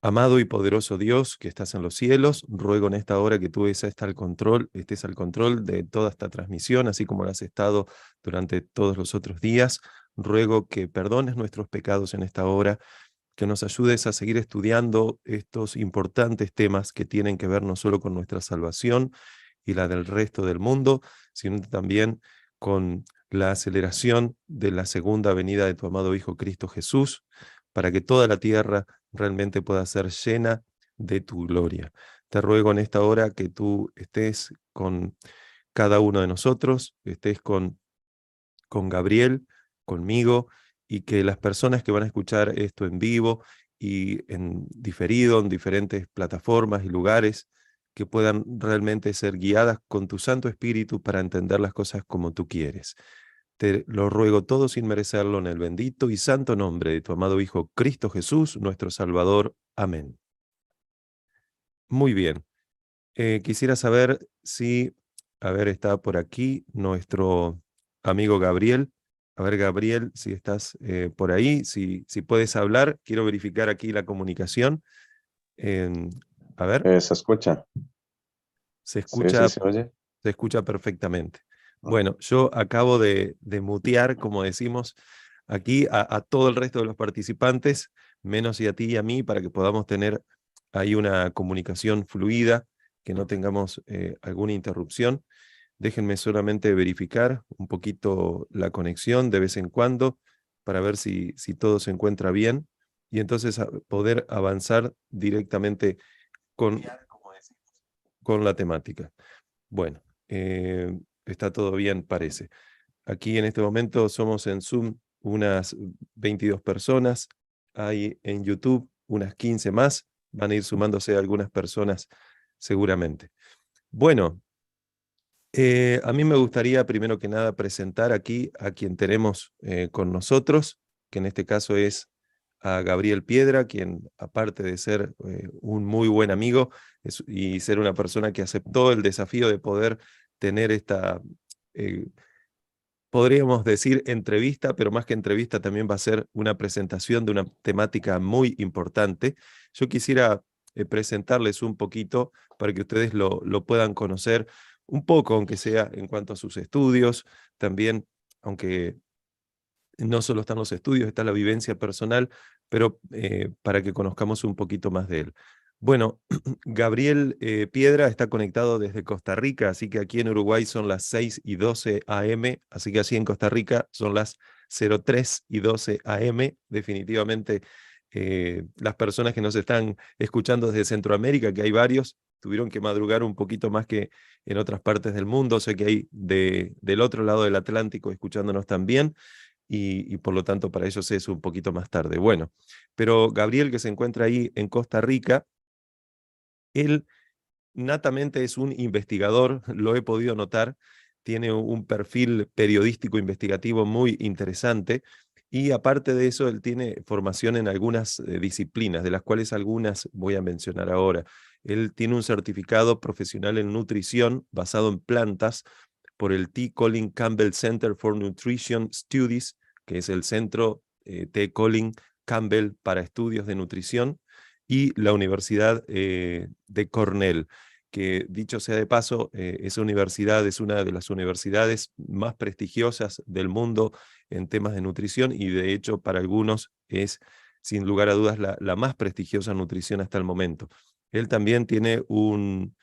Amado y poderoso Dios que estás en los cielos, ruego en esta hora que tú estés al control de toda esta transmisión, así como lo has estado durante todos los otros días. Ruego que perdones nuestros pecados en esta hora, que nos ayudes a seguir estudiando estos importantes temas que tienen que ver no solo con nuestra salvación y la del resto del mundo, sino también con la aceleración de la segunda venida de tu amado Hijo Cristo Jesús, para que toda la tierra realmente pueda ser llena de tu gloria. Te ruego en esta hora que tú estés con cada uno de nosotros, estés con Gabriel, conmigo, y que las personas que van a escuchar esto en vivo y en diferido, en diferentes plataformas y lugares, que puedan realmente ser guiadas con tu Santo Espíritu para entender las cosas como tú quieres. Te lo ruego todo sin merecerlo en el bendito y santo nombre de tu amado Hijo Cristo Jesús, nuestro Salvador. Amén. Muy bien. Quisiera saber si, a ver, está por aquí nuestro amigo Gabriel. A ver, Gabriel, si estás por ahí, si puedes hablar. Quiero verificar aquí la comunicación. En- a ver, Se escucha. se Sí, sí, escucha, se oye. se escucha perfectamente. Ah, Bueno, yo acabo de mutear, como decimos, aquí a todo el resto de los participantes, menos y a ti y a mí, para que podamos tener ahí una comunicación fluida, que no tengamos alguna interrupción. Déjenme solamente verificar un poquito la conexión de vez en cuando para ver si todo se encuentra bien y entonces poder avanzar directamente con, con la temática. Bueno, está todo bien, parece. Aquí en este momento somos en Zoom unas 22 personas, hay en YouTube unas 15 más, van a ir sumándose algunas personas seguramente. Bueno, a mí me gustaría primero que nada presentar aquí a quien tenemos con nosotros, que en este caso es a Gabriel Piedra, quien aparte de ser un muy buen amigo y ser una persona que aceptó el desafío de poder tener esta, eh, podríamos decir entrevista, pero más que entrevista también va a ser una presentación de una temática muy importante. Yo quisiera presentarles un poquito para que ustedes lo puedan conocer un poco, aunque sea en cuanto a sus estudios, también, aunque no solo están los estudios, está la vivencia personal, pero para que conozcamos un poquito más de él. Bueno, Gabriel Piedra está conectado desde Costa Rica, así que aquí en Uruguay son las 6:12 AM, así que así en Costa Rica son las 03:12 AM. Definitivamente las personas que nos están escuchando desde Centroamérica, que hay varios, tuvieron que madrugar un poquito más que en otras partes del mundo. Sé que hay del otro lado del Atlántico escuchándonos también y por lo tanto para ellos es un poquito más tarde. Bueno, pero Gabriel, que se encuentra ahí en Costa Rica, él natamente es un investigador, lo he podido notar, tiene un perfil periodístico investigativo muy interesante y aparte de eso, él tiene formación en algunas disciplinas, de las cuales algunas voy a mencionar ahora. Él tiene un certificado profesional en nutrición basado en plantas por el T. Colin Campbell Center for Nutrition Studies, que es el centro T. Colin Campbell para estudios de nutrición, y la Universidad de Cornell, que dicho sea de paso, esa universidad es una de las universidades más prestigiosas del mundo en temas de nutrición y de hecho para algunos es sin lugar a dudas la más prestigiosa nutrición hasta el momento. Él también tiene un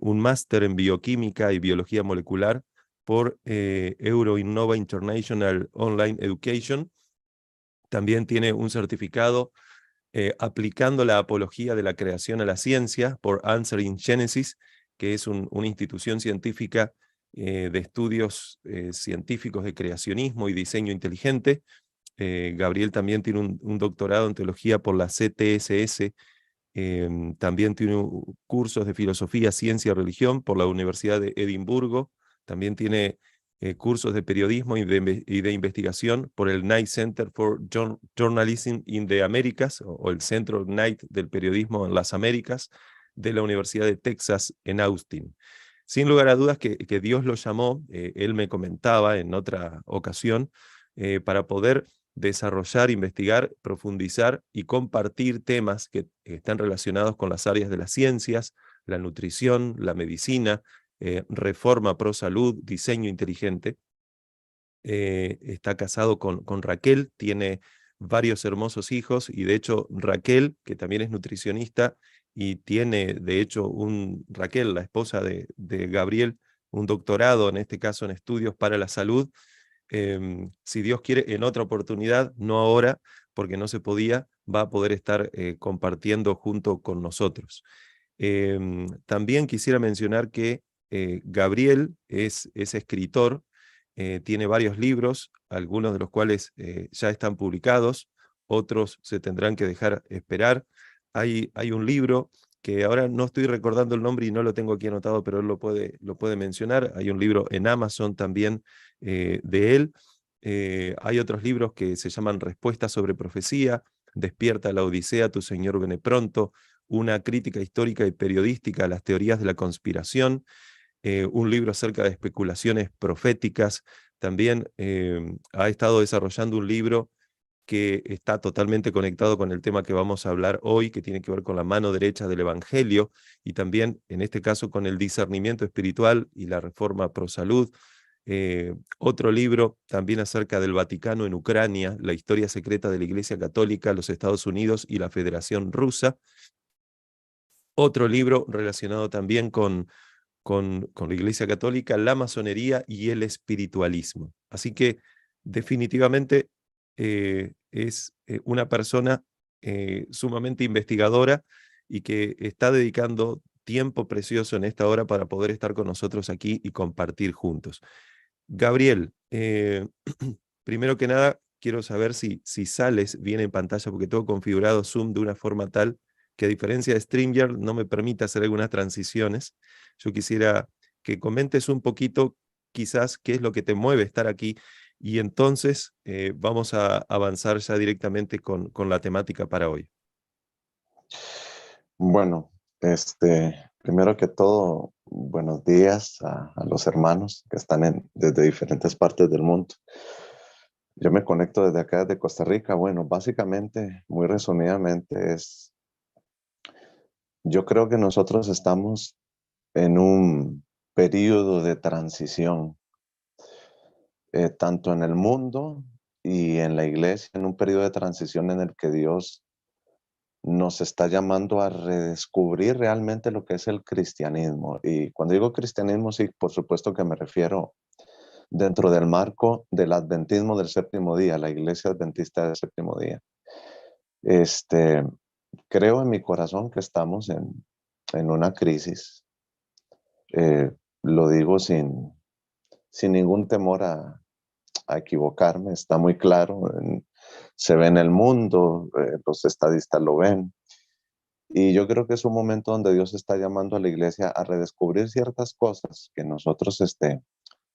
máster en bioquímica y biología molecular por EuroInnova International Online Education. También tiene un certificado aplicando la apología de la creación a la ciencia por Answering Genesis, que es una institución científica de estudios científicos de creacionismo y diseño inteligente. Gabriel también tiene un doctorado en teología por la CTSS. También tiene cursos de filosofía, ciencia y religión por la Universidad de Edimburgo. También tiene cursos de periodismo y de investigación por el Knight Center for Journalism in the Americas, o el Centro Knight del Periodismo en las Américas, de la Universidad de Texas en Austin. Sin lugar a dudas que Dios lo llamó, él me comentaba en otra ocasión, para poder desarrollar, investigar, profundizar y compartir temas que están relacionados con las áreas de las ciencias, la nutrición, la medicina, reforma pro salud, diseño inteligente. Está casado con Raquel, tiene varios hermosos hijos, y de hecho Raquel, que también es nutricionista, y tiene de hecho Raquel, la esposa de Gabriel, un doctorado, en este caso en estudios para la salud. Si Dios quiere, en otra oportunidad, no ahora, porque no se podía, va a poder estar compartiendo junto con nosotros. También quisiera mencionar que Gabriel es escritor, tiene varios libros, algunos de los cuales ya están publicados, otros se tendrán que dejar esperar. Hay un libro que ahora no estoy recordando el nombre y no lo tengo aquí anotado, pero él lo puede mencionar. Hay un libro en Amazon también de él. Hay otros libros que se llaman Respuestas sobre Profecía, Despierta la Odisea, tu Señor viene pronto, una crítica histórica y periodística a las teorías de la conspiración, un libro acerca de especulaciones proféticas. También ha estado desarrollando un libro que está totalmente conectado con el tema que vamos a hablar hoy, que tiene que ver con la mano derecha del Evangelio, y también, en este caso, con el discernimiento espiritual y la reforma pro salud. Otro libro también acerca del Vaticano en Ucrania, la historia secreta de la Iglesia Católica, los Estados Unidos y la Federación Rusa. Otro libro relacionado también con la Iglesia Católica, la masonería y el espiritualismo. Así que definitivamente es una persona sumamente investigadora y que está dedicando tiempo precioso en esta hora para poder estar con nosotros aquí y compartir juntos. Gabriel, primero que nada, quiero saber si sales bien en pantalla, porque tengo configurado Zoom de una forma tal que, a diferencia de StreamYard, no me permite hacer algunas transiciones. Yo quisiera que comentes un poquito, quizás, qué es lo que te mueve estar aquí, y entonces vamos a avanzar ya directamente con la temática para hoy. Bueno, primero que todo, buenos días a los hermanos que están desde diferentes partes del mundo. Yo me conecto desde acá, desde Costa Rica. Bueno, básicamente, muy resumidamente, yo creo que nosotros estamos en un periodo de transición, tanto en el mundo y en la iglesia, en un periodo de transición en el que Dios nos está llamando a redescubrir realmente lo que es el cristianismo. Y cuando digo cristianismo, sí, por supuesto que me refiero dentro del marco del adventismo del séptimo día, la iglesia adventista del séptimo día. Creo en mi corazón que estamos en una crisis. Lo digo sin ningún temor a equivocarme, está muy claro. Se ve en el mundo, los estadistas lo ven. Y yo creo que es un momento donde Dios está llamando a la iglesia a redescubrir ciertas cosas que nosotros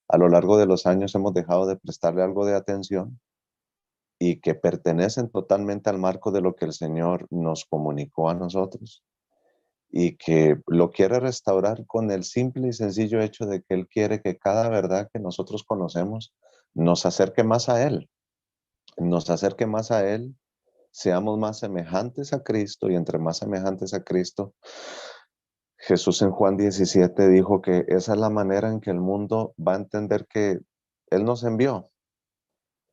a lo largo de los años hemos dejado de prestarle algo de atención y que pertenecen totalmente al marco de lo que el Señor nos comunicó a nosotros y que lo quiere restaurar con el simple y sencillo hecho de que Él quiere que cada verdad que nosotros conocemos nos acerque más a Él, nos acerque más a Él, seamos más semejantes a Cristo, y entre más semejantes a Cristo, Jesús en Juan 17 dijo que esa es la manera en que el mundo va a entender que Él nos envió.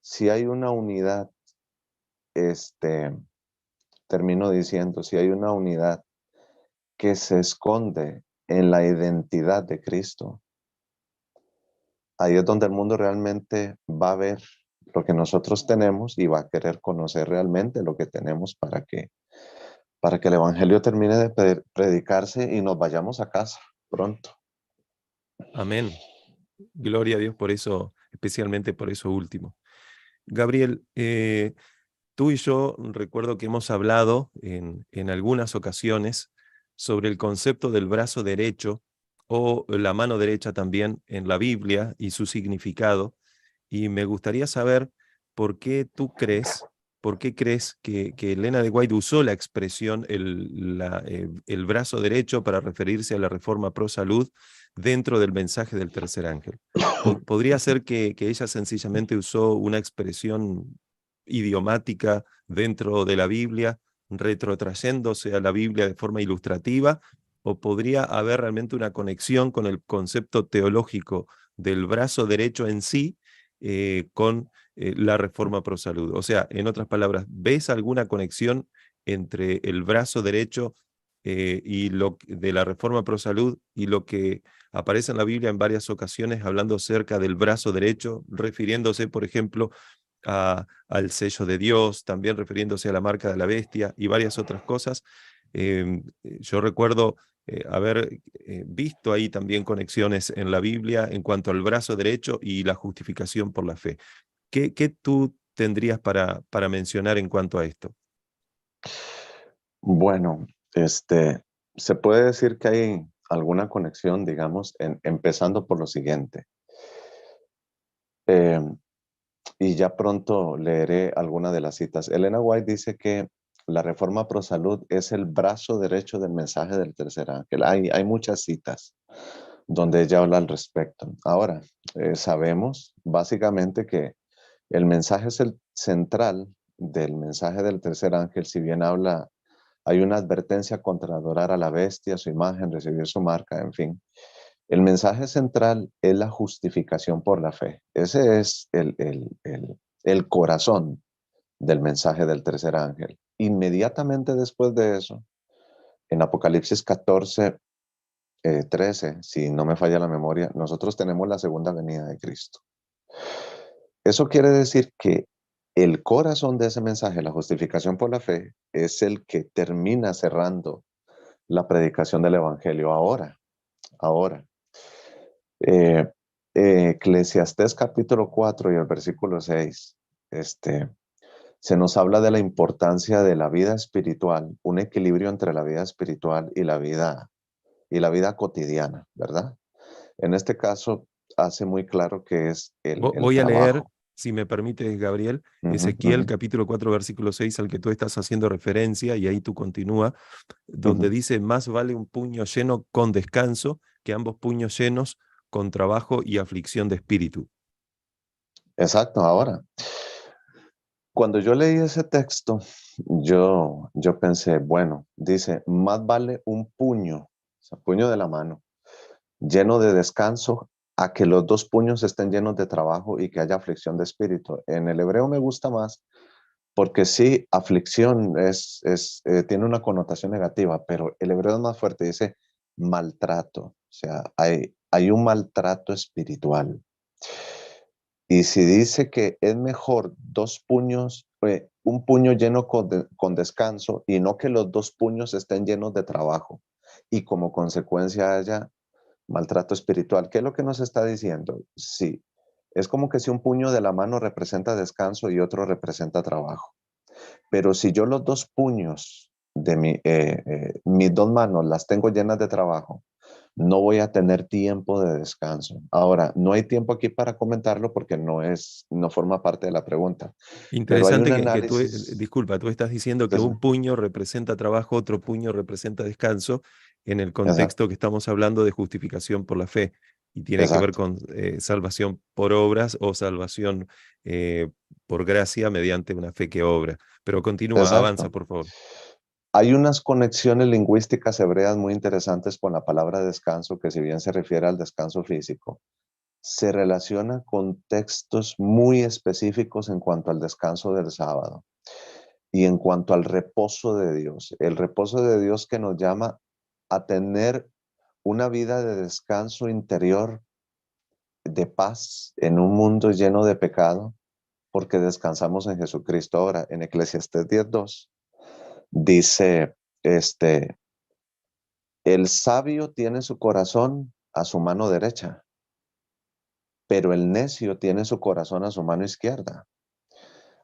Si hay una unidad, termino diciendo, si hay una unidad que se esconde en la identidad de Cristo, ahí es donde el mundo realmente va a ver lo que nosotros tenemos y va a querer conocer realmente lo que tenemos para que el evangelio termine de predicarse y nos vayamos a casa pronto. Amén. Gloria a Dios por eso, especialmente por eso último. Gabriel, tú y yo recuerdo que hemos hablado en algunas ocasiones sobre el concepto del brazo derecho o la mano derecha también en la Biblia y su significado, y me gustaría saber por qué crees que Elena de White usó la expresión el brazo derecho para referirse a la reforma pro salud dentro del mensaje del tercer ángel. ¿Podría ser que ella sencillamente usó una expresión idiomática dentro de la Biblia, retrotrayéndose a la Biblia de forma ilustrativa, o podría haber realmente una conexión con el concepto teológico del brazo derecho en sí, con la reforma pro salud. O sea, en otras palabras, ¿ves alguna conexión entre el brazo derecho y de la reforma pro salud y lo que aparece en la Biblia en varias ocasiones hablando acerca del brazo derecho, refiriéndose, por ejemplo, al sello de Dios, también refiriéndose a la marca de la bestia y varias otras cosas? Yo recuerdo haber visto ahí también conexiones en la Biblia en cuanto al brazo derecho y la justificación por la fe. ¿Qué tú tendrías para mencionar en cuanto a esto? Bueno, se puede decir que hay alguna conexión, digamos, empezando por lo siguiente. Eh, y ya pronto leeré alguna de las citas. Elena White dice que la reforma pro salud es el brazo derecho del mensaje del tercer ángel. Hay muchas citas donde ella habla al respecto. Ahora, sabemos básicamente que el mensaje es el central del mensaje del tercer ángel, si bien habla, hay una advertencia contra adorar a la bestia, su imagen, recibir su marca, en fin. El mensaje central es la justificación por la fe. Ese es el corazón del mensaje del tercer ángel. Inmediatamente después de eso, en Apocalipsis 14, 13, si no me falla la memoria, nosotros tenemos la segunda venida de Cristo. Eso quiere decir que el corazón de ese mensaje, la justificación por la fe, es el que termina cerrando la predicación del Evangelio. Ahora, eh, Eclesiastés capítulo 4 y el versículo 6, se nos habla de la importancia de la vida espiritual, un equilibrio entre la vida espiritual y la vida cotidiana, ¿verdad? En este caso, hace muy claro que es el Voy a leer, trabajo. si me permites, Gabriel, Ujú, Ezequiel ujú, capítulo 4, versículo 6, al que tú estás haciendo referencia, y ahí tú continúa, donde ujú. dice: más vale un puño lleno con descanso que ambos puños llenos con trabajo y aflicción de espíritu. Exacto, ahora. Cuando yo leí ese texto, yo pensé, bueno, dice, más vale un puño, o sea, puño de la mano, lleno de descanso, a que los dos puños estén llenos de trabajo y que haya aflicción de espíritu. En el hebreo me gusta más porque sí, aflicción tiene una connotación negativa, pero el hebreo es más fuerte, dice maltrato, o sea, hay un maltrato espiritual. Y si dice que es mejor dos puños, un puño lleno con descanso y no que los dos puños estén llenos de trabajo y como consecuencia haya maltrato espiritual. ¿Qué es lo que nos está diciendo? Sí, es como que si un puño de la mano representa descanso y otro representa trabajo. Pero si yo los dos puños de mis dos manos las tengo llenas de trabajo, no voy a tener tiempo de descanso. Ahora, no hay tiempo aquí para comentarlo porque no forma parte de la pregunta, pero hay un Interesante que tú, análisis. disculpa, tú estás diciendo que Entonces, un puño representa trabajo, otro puño representa descanso, en el exacto, contexto que estamos hablando de justificación por la fe, y tiene que ver exacto, con salvación por obras o salvación eh, por gracia mediante una fe que obra. Pero continúa, avanza, exacto. por favor. Hay unas conexiones lingüísticas hebreas muy interesantes con la palabra descanso, que si bien se refiere al descanso físico, se relaciona con textos muy específicos en cuanto al descanso del sábado y en cuanto al reposo de Dios. El reposo de Dios que nos llama a tener una vida de descanso interior, de paz en un mundo lleno de pecado, porque descansamos en Jesucristo. Ahora, en Eclesiastés 10:2 dice, el sabio tiene su corazón a su mano derecha, pero el necio tiene su corazón a su mano izquierda.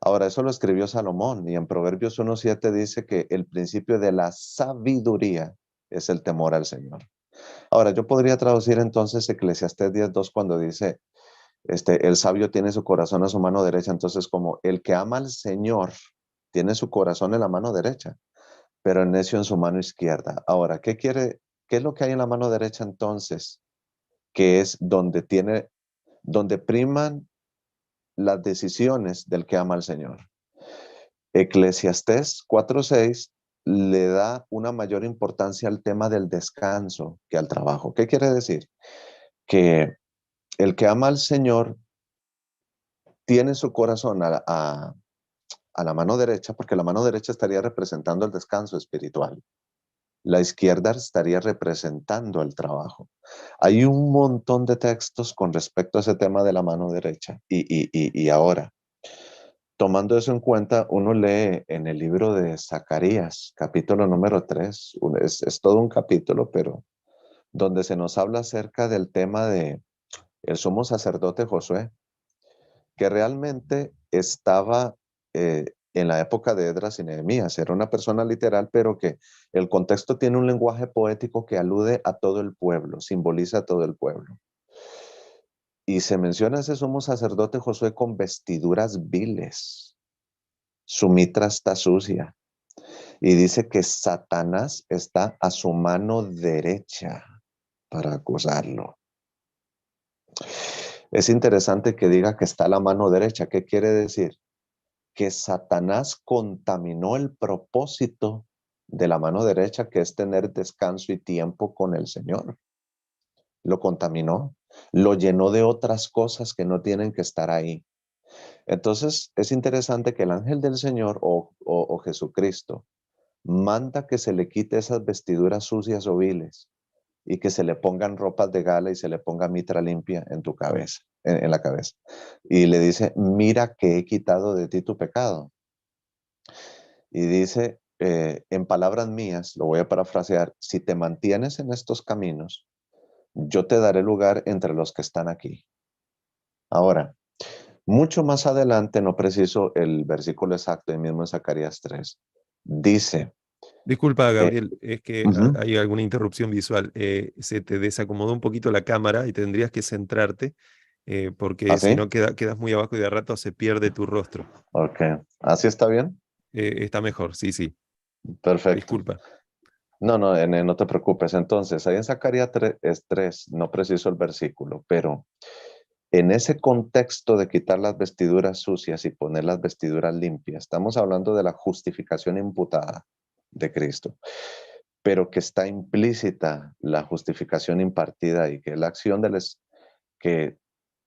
Ahora, eso lo escribió Salomón y en Proverbios 1:7 dice que el principio de la sabiduría es el temor al Señor. Ahora, yo podría traducir entonces Eclesiastés 10:2 cuando dice, el sabio tiene su corazón a su mano derecha, entonces como el que ama al Señor tiene su corazón en la mano derecha, pero el necio en su mano izquierda. Ahora, qué es lo que hay en la mano derecha entonces? Que es donde priman las decisiones del que ama al Señor. Eclesiastés 4:6 le da una mayor importancia al tema del descanso que al trabajo. ¿Qué quiere decir? Que el que ama al Señor tiene su corazón a la mano derecha, porque la mano derecha estaría representando el descanso espiritual. La izquierda estaría representando el trabajo. Hay un montón de textos con respecto a ese tema de la mano derecha. Y ahora, tomando eso en cuenta, uno lee en el libro de Zacarías, capítulo número 3, es todo un capítulo, pero donde se nos habla acerca del tema de el sumo sacerdote Josué, que realmente estaba en la época de Esdras y Nehemías. Era una persona literal, pero que el contexto tiene un lenguaje poético que alude a todo el pueblo, simboliza a todo el pueblo. Y se menciona a ese sumo sacerdote Josué con vestiduras viles. Su mitra está sucia. Y dice que Satanás está a su mano derecha para acusarlo. Es interesante que diga que está a la mano derecha. ¿Qué quiere decir? Que Satanás contaminó el propósito de la mano derecha, que es tener descanso y tiempo con el Señor. Lo contaminó, lo llenó de otras cosas que no tienen que estar ahí. Entonces, es interesante que el ángel del Señor o Jesucristo manda que se le quite esas vestiduras sucias o viles y que se le pongan ropas de gala y se le ponga mitra limpia en tu cabeza, en la cabeza. Y le dice, mira que he quitado de ti tu pecado. Y dice, en palabras mías, lo voy a parafrasear, si te mantienes en estos caminos, yo te daré lugar entre los que están aquí. Ahora, mucho más adelante, no preciso el versículo exacto, el mismo en Zacarías 3, dice, Disculpa, eh, Gabriel, es que ujú, hay alguna interrupción visual. Se te desacomodó un poquito la cámara y tendrías que centrarte porque si ¿así? no quedas muy abajo y de rato se pierde tu rostro. Ok, ¿así está bien? Está mejor, sí, sí. Perfecto. Disculpa. No, no, no te preocupes. Entonces, ahí en Zacarías 3, no preciso el versículo, pero en ese contexto de quitar las vestiduras sucias y poner las vestiduras limpias, estamos hablando de la justificación imputada de Cristo, pero que está implícita la justificación impartida y que es la acción que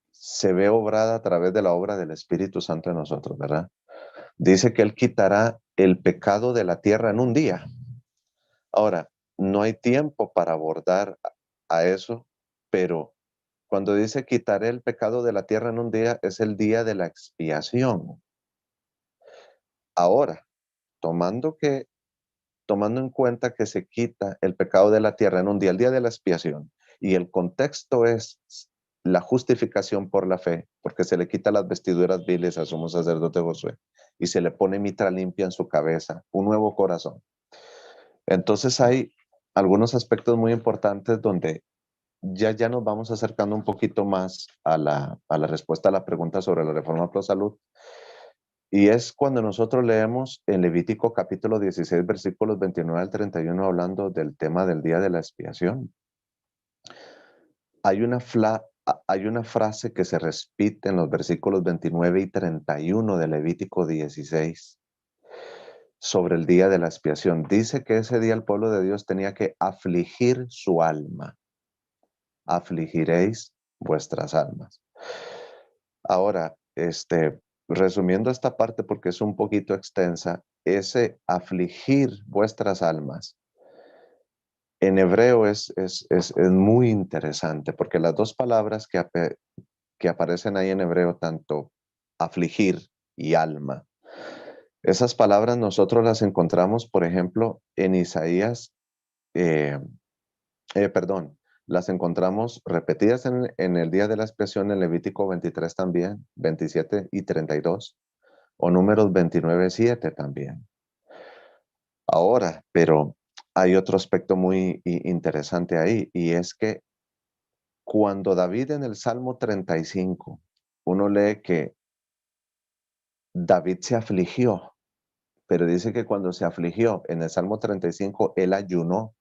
se ve obrada a través de la obra del Espíritu Santo en nosotros, ¿verdad? Dice que Él quitará el pecado de la tierra en un día. Ahora, no hay tiempo para abordar a eso, pero cuando dice quitaré el pecado de la tierra en un día, es el día de la expiación. Ahora, tomando tomando en cuenta que se quita el pecado de la tierra en un día, el día de la expiación, y el contexto es la justificación por la fe, porque se le quita las vestiduras viles al sumo sacerdote Josué y se le pone mitra limpia en su cabeza, un nuevo corazón. Entonces hay algunos aspectos muy importantes donde ya nos vamos acercando un poquito más a la respuesta a la pregunta sobre la reforma pro salud. Y es cuando nosotros leemos en Levítico capítulo 16, versículos 29 al 31, hablando del tema del día de la expiación. Hay una frase que se repite en los versículos 29 y 31 de Levítico 16 sobre el día de la expiación. Dice que ese día el pueblo de Dios tenía que afligir su alma. Afligiréis vuestras almas. Ahora, resumiendo esta parte porque es un poquito extensa, ese afligir vuestras almas en hebreo es muy interesante porque las dos palabras que aparecen ahí en hebreo, tanto afligir y alma, esas palabras nosotros las encontramos, por ejemplo, en Isaías, eh, perdón, las encontramos repetidas en el día de la expiación en Levítico 23 también, 27 y 32, o números 29:7 también. Ahora, pero hay otro aspecto muy interesante ahí, y es que cuando David en el Salmo 35, uno lee que David se afligió, pero dice que cuando se afligió en el Salmo 35, él ayunó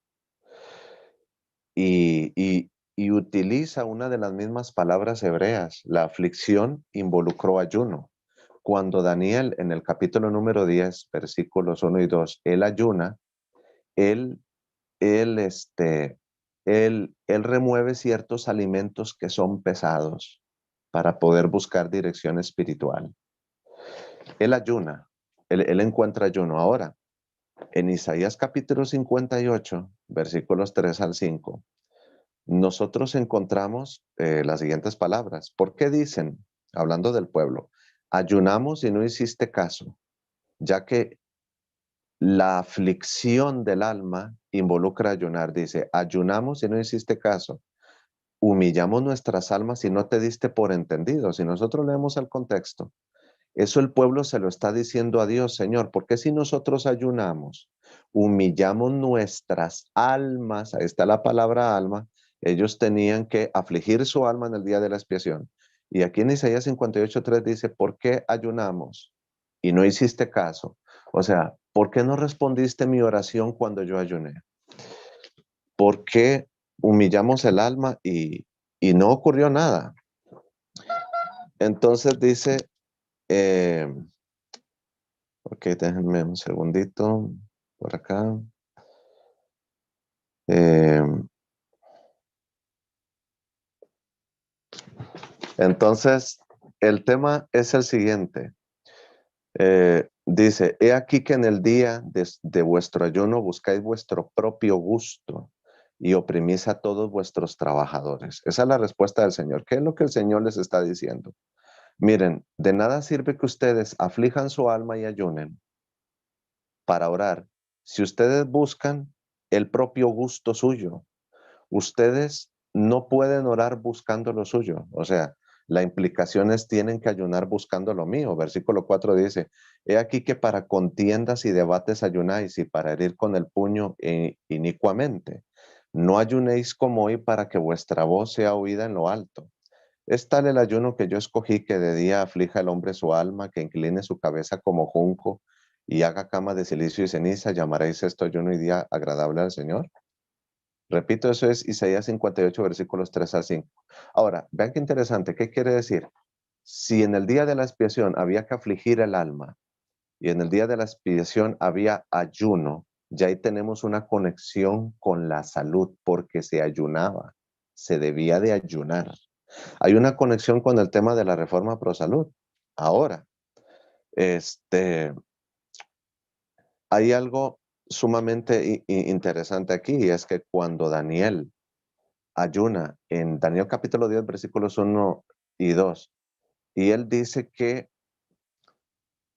y utiliza una de las mismas palabras hebreas. La aflicción involucró ayuno. cuando Daniel en el capítulo número 10, versículos 1 y 2, él ayuna, él, él, este, él remueve ciertos alimentos que son pesados para poder buscar dirección espiritual. Él ayuna, él encuentra ayuno. Ahora, en Isaías capítulo 58, versículos 3 al 5, nosotros encontramos las siguientes palabras. ¿Por qué dicen, hablando del pueblo, ayunamos y no hiciste caso? Ya que la aflicción del alma involucra ayunar. Dice, ayunamos y no hiciste caso. Humillamos nuestras almas y no te diste por entendido. Si nosotros leemos el contexto, eso el pueblo se lo está diciendo a Dios, Señor, ¿por qué si nosotros ayunamos, humillamos nuestras almas? Ahí está la palabra alma. Ellos tenían que afligir su alma en el día de la expiación. Y aquí en Isaías 58:3 dice, ¿por qué ayunamos y no hiciste caso? O sea, ¿por qué no respondiste mi oración cuando yo ayuné? ¿Por qué humillamos el alma y no ocurrió nada? Entonces dice, eh, ok, déjenme un segundito por acá. Eh, entonces, el tema es el siguiente. Dice, he aquí que en el día de vuestro ayuno buscáis vuestro propio gusto y oprimís a todos vuestros trabajadores. Esa es la respuesta del Señor. ¿Qué es lo que el Señor les está diciendo? Miren, de nada sirve que ustedes aflijan su alma y ayunen para orar si ustedes buscan el propio gusto suyo. Ustedes no pueden orar buscando lo suyo. O sea, la implicación es tienen que ayunar buscando lo mío. Versículo 4 dice, he aquí que para contiendas y debates ayunáis y para herir con el puño inicuamente. No ayunéis como hoy para que vuestra voz sea oída en lo alto. Es tal el ayuno que yo escogí, que de día aflija el hombre su alma, que incline su cabeza como junco y haga cama de silicio y ceniza. ¿Llamaréis esto ayuno y día agradable al Señor? Repito, eso es Isaías 58, versículos 3 al 5. Ahora, vean qué interesante. ¿Qué quiere decir? Si en el día de la expiación había que afligir el alma y en el día de la expiación había ayuno, ya ahí tenemos una conexión con la salud porque se ayunaba, se debía de ayunar. Hay una conexión con el tema de la reforma pro salud. Ahora, hay algo sumamente interesante aquí, y es que cuando Daniel ayuna en Daniel capítulo 10, versículos 1 y 2, y él dice que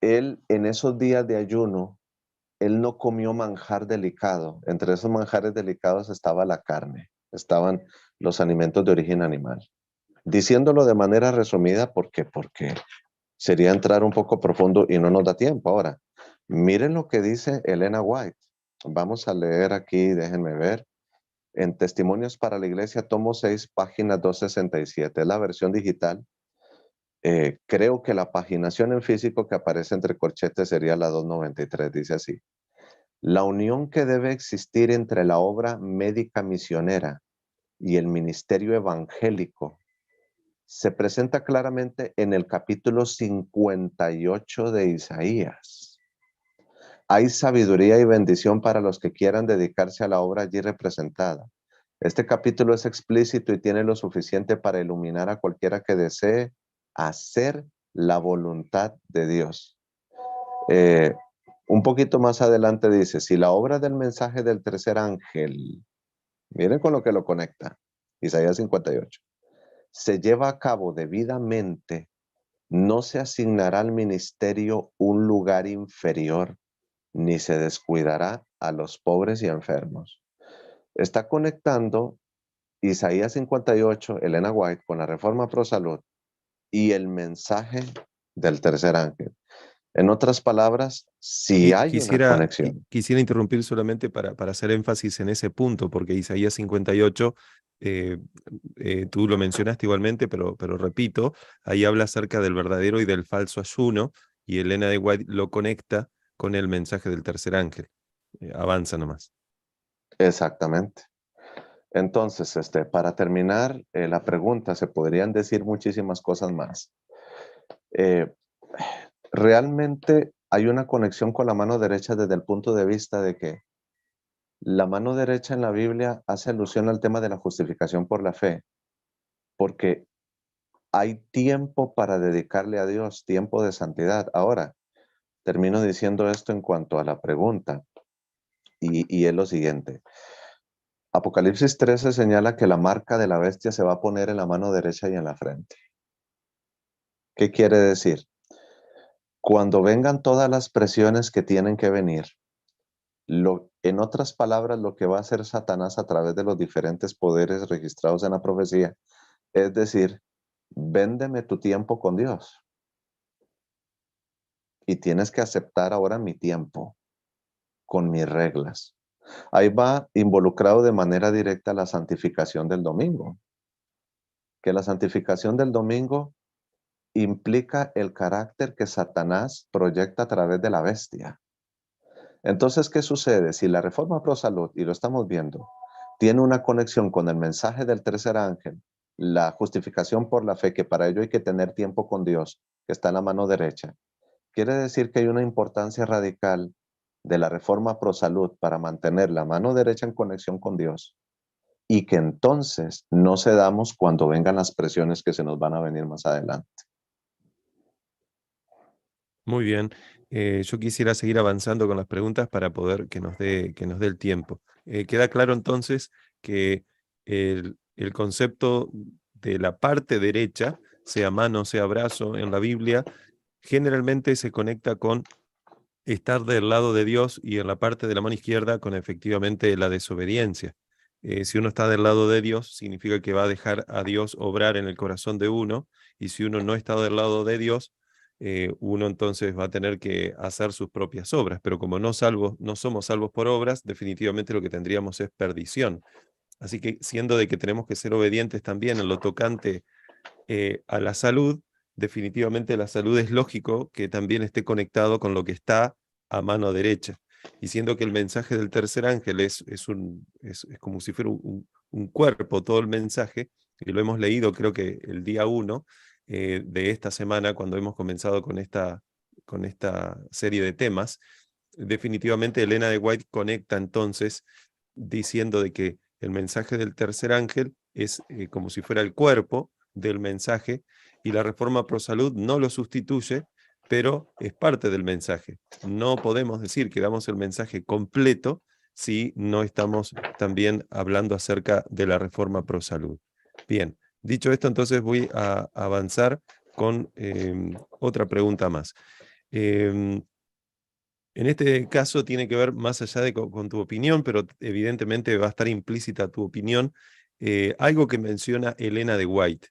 él en esos días de ayuno, él no comió manjar delicado. Entre esos manjares delicados estaba la carne, estaban los alimentos de origen animal. Diciéndolo de manera resumida, ¿por qué? Porque sería entrar un poco profundo y no nos da tiempo. Ahora, miren lo que dice Elena White. Vamos a leer aquí, déjenme ver. En Testimonios para la Iglesia, tomo 6, página 267. Es la versión digital. Creo que la paginación en físico que aparece entre corchetes sería la 293. Dice así. La unión que debe existir entre la obra médica misionera y el ministerio evangélico se presenta claramente en el capítulo 58 de Isaías. Hay sabiduría y bendición para los que quieran dedicarse a la obra allí representada. Este capítulo es explícito y tiene lo suficiente para iluminar a cualquiera que desee hacer la voluntad de Dios. Un poquito más adelante dice, si la obra del mensaje del tercer ángel, miren con lo que lo conecta, Isaías 58, se lleva a cabo debidamente, no se asignará al ministerio un lugar inferior, ni se descuidará a los pobres y enfermos. Está conectando Isaías 58, Elena White, con la Reforma Pro Salud y el mensaje del tercer ángel. En otras palabras, si hay una conexión. Quisiera interrumpir solamente para hacer énfasis en ese punto, porque Isaías 58, tú lo mencionaste igualmente, pero repito, ahí habla acerca del verdadero y del falso ayuno, y Elena de White lo conecta con el mensaje del tercer ángel. Avanza nomás. Exactamente. Entonces, para terminar la pregunta, se podrían decir muchísimas cosas más. realmente hay una conexión con la mano derecha desde el punto de vista de que la mano derecha en la Biblia hace alusión al tema de la justificación por la fe, porque hay tiempo para dedicarle a Dios, tiempo de santidad. Ahora, termino diciendo esto en cuanto a la pregunta, y es lo siguiente. Apocalipsis 13 señala que la marca de la bestia se va a poner en la mano derecha y en la frente. ¿Qué quiere decir? Cuando vengan todas las presiones que tienen que venir, en otras palabras, lo que va a hacer Satanás a través de los diferentes poderes registrados en la profecía, es decir, véndeme tu tiempo con Dios y tienes que aceptar ahora mi tiempo con mis reglas. Ahí va involucrado de manera directa la santificación del domingo, que la santificación del domingo implica el carácter que Satanás proyecta a través de la bestia. Entonces, ¿qué sucede? Si la reforma pro salud, y lo estamos viendo, tiene una conexión con el mensaje del tercer ángel, la justificación por la fe, que para ello hay que tener tiempo con Dios, que está en la mano derecha, quiere decir que hay una importancia radical de la reforma pro salud para mantener la mano derecha en conexión con Dios y que entonces no cedamos cuando vengan las presiones que se nos van a venir más adelante. Muy bien. Yo quisiera seguir avanzando con las preguntas para poder que nos dé el tiempo. Queda claro entonces que el concepto de la parte derecha, sea mano, sea brazo, en la Biblia, generalmente se conecta con estar del lado de Dios y en la parte de la mano izquierda con efectivamente la desobediencia. Si uno está del lado de Dios, significa que va a dejar a Dios obrar en el corazón de uno, y si uno no está del lado de Dios, uno entonces va a tener que hacer sus propias obras, pero como no somos salvos por obras, definitivamente lo que tendríamos es perdición. Así que siendo de que tenemos que ser obedientes también en lo tocante a la salud, definitivamente la salud es lógico que también esté conectado con lo que está a mano derecha. Y siendo que el mensaje del tercer ángel es como si fuera un cuerpo, todo el mensaje, y lo hemos leído creo que el día 1 de esta semana, cuando hemos comenzado con esta serie de temas, definitivamente Elena de White conecta entonces diciendo de que el mensaje del tercer ángel es como si fuera el cuerpo del mensaje, y la reforma pro salud no lo sustituye, pero es parte del mensaje. No podemos decir que damos el mensaje completo si no estamos también hablando acerca de la reforma pro salud. Bien, dicho esto, entonces voy a avanzar con otra pregunta más. En este caso tiene que ver más allá de con tu opinión, pero evidentemente va a estar implícita tu opinión. Algo que menciona Elena de White.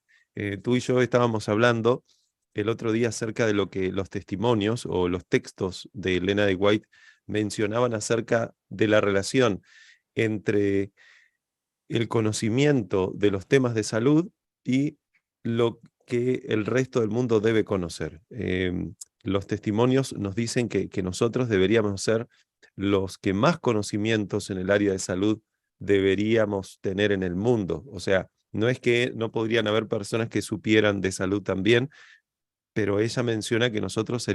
Tú y yo estábamos hablando el otro día acerca de lo que los testimonios o los textos de Elena de White mencionaban acerca de la relación entre el conocimiento de los temas de salud y lo que el resto del mundo debe conocer. Los testimonios nos dicen que nosotros deberíamos ser los que más conocimientos en el área de salud deberíamos tener en el mundo. O sea, no es que no podrían haber personas que supieran de salud también, pero ella menciona que nosotros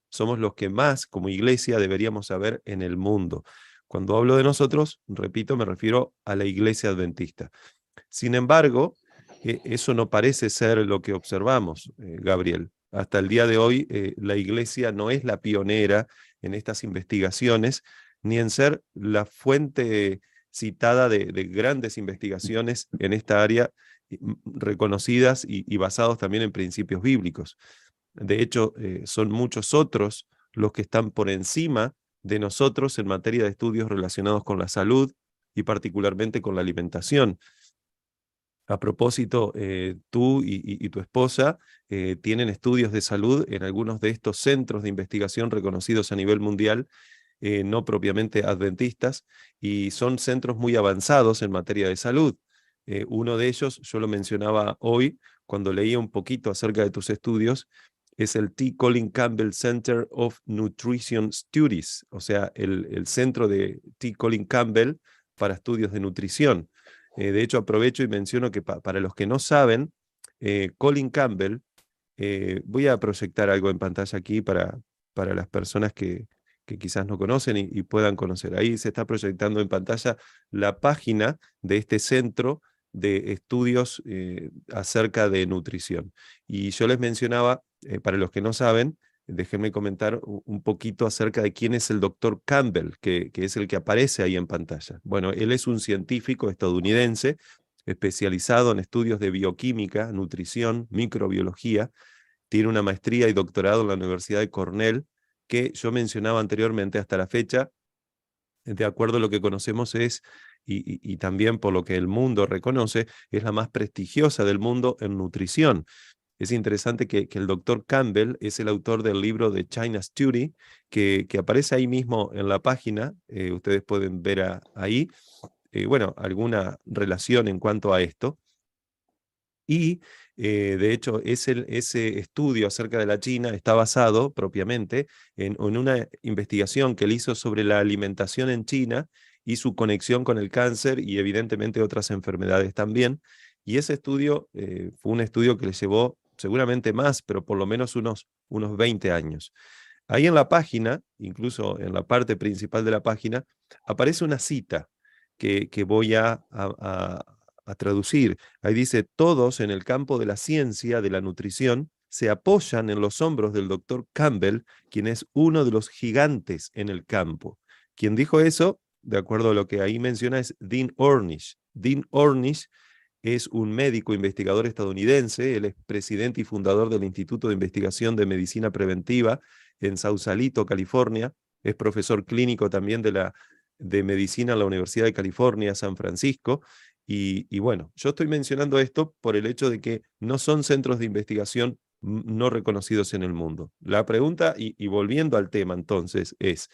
somos los que más como iglesia deberíamos saber en el mundo. Cuando hablo de nosotros, repito, me refiero a la iglesia adventista. Sin embargo, eso no parece ser lo que observamos, Gabriel. Hasta el día de hoy, la iglesia no es la pionera en estas investigaciones, ni en ser la fuente citada de grandes investigaciones en esta área, reconocidas y basados también en principios bíblicos. De hecho, son muchos otros los que están por encima de nosotros en materia de estudios relacionados con la salud y particularmente con la alimentación. A propósito, tú y tu esposa tienen estudios de salud en algunos de estos centros de investigación reconocidos a nivel mundial, no propiamente adventistas, y son centros muy avanzados en materia de salud. Uno de ellos, yo lo mencionaba hoy cuando leía un poquito acerca de tus estudios, es el T. Colin Campbell Center of Nutrition Studies, o sea, el centro de T. Colin Campbell para estudios de nutrición. De hecho, aprovecho y menciono que para los que no saben, Colin Campbell Voy a proyectar algo en pantalla aquí para las personas que quizás no conocen y puedan conocer. Ahí se está proyectando en pantalla la página de este centro de estudios acerca de nutrición. Y yo les mencionaba, para los que no saben, déjenme comentar un poquito acerca de quién es el doctor Campbell, que es el que aparece ahí en pantalla. Bueno, él es un científico estadounidense especializado en estudios de bioquímica, nutrición, microbiología. Tiene una maestría y doctorado en la Universidad de Cornell, que yo mencionaba anteriormente. Hasta la fecha, de acuerdo a lo que conocemos, y también por lo que el mundo reconoce, es la más prestigiosa del mundo en nutrición. Es interesante que el doctor Campbell es el autor del libro de China Study, que aparece ahí mismo en la página. Ustedes pueden ver ahí, bueno, alguna relación en cuanto a esto. Y de hecho, ese estudio acerca de la China está basado propiamente en una investigación que él hizo sobre la alimentación en China y su conexión con el cáncer y evidentemente otras enfermedades también. Y ese estudio fue un estudio que le llevó seguramente más, pero por lo menos unos 20 años. Ahí en la página, incluso en la parte principal de la página, aparece una cita que voy a traducir. Ahí dice: todos en el campo de la ciencia de la nutrición se apoyan en los hombros del doctor Campbell, quien es uno de los gigantes en el campo. Quien dijo eso, de acuerdo a lo que ahí menciona, es Dean Ornish. Dean Ornish es un médico investigador estadounidense. Él es presidente y fundador del Instituto de Investigación de Medicina Preventiva en Sausalito, California. Es profesor clínico también de medicina en la Universidad de California, San Francisco. Y bueno, yo estoy mencionando esto por el hecho de que no son centros de investigación no reconocidos en el mundo. La pregunta, y volviendo al tema entonces, es: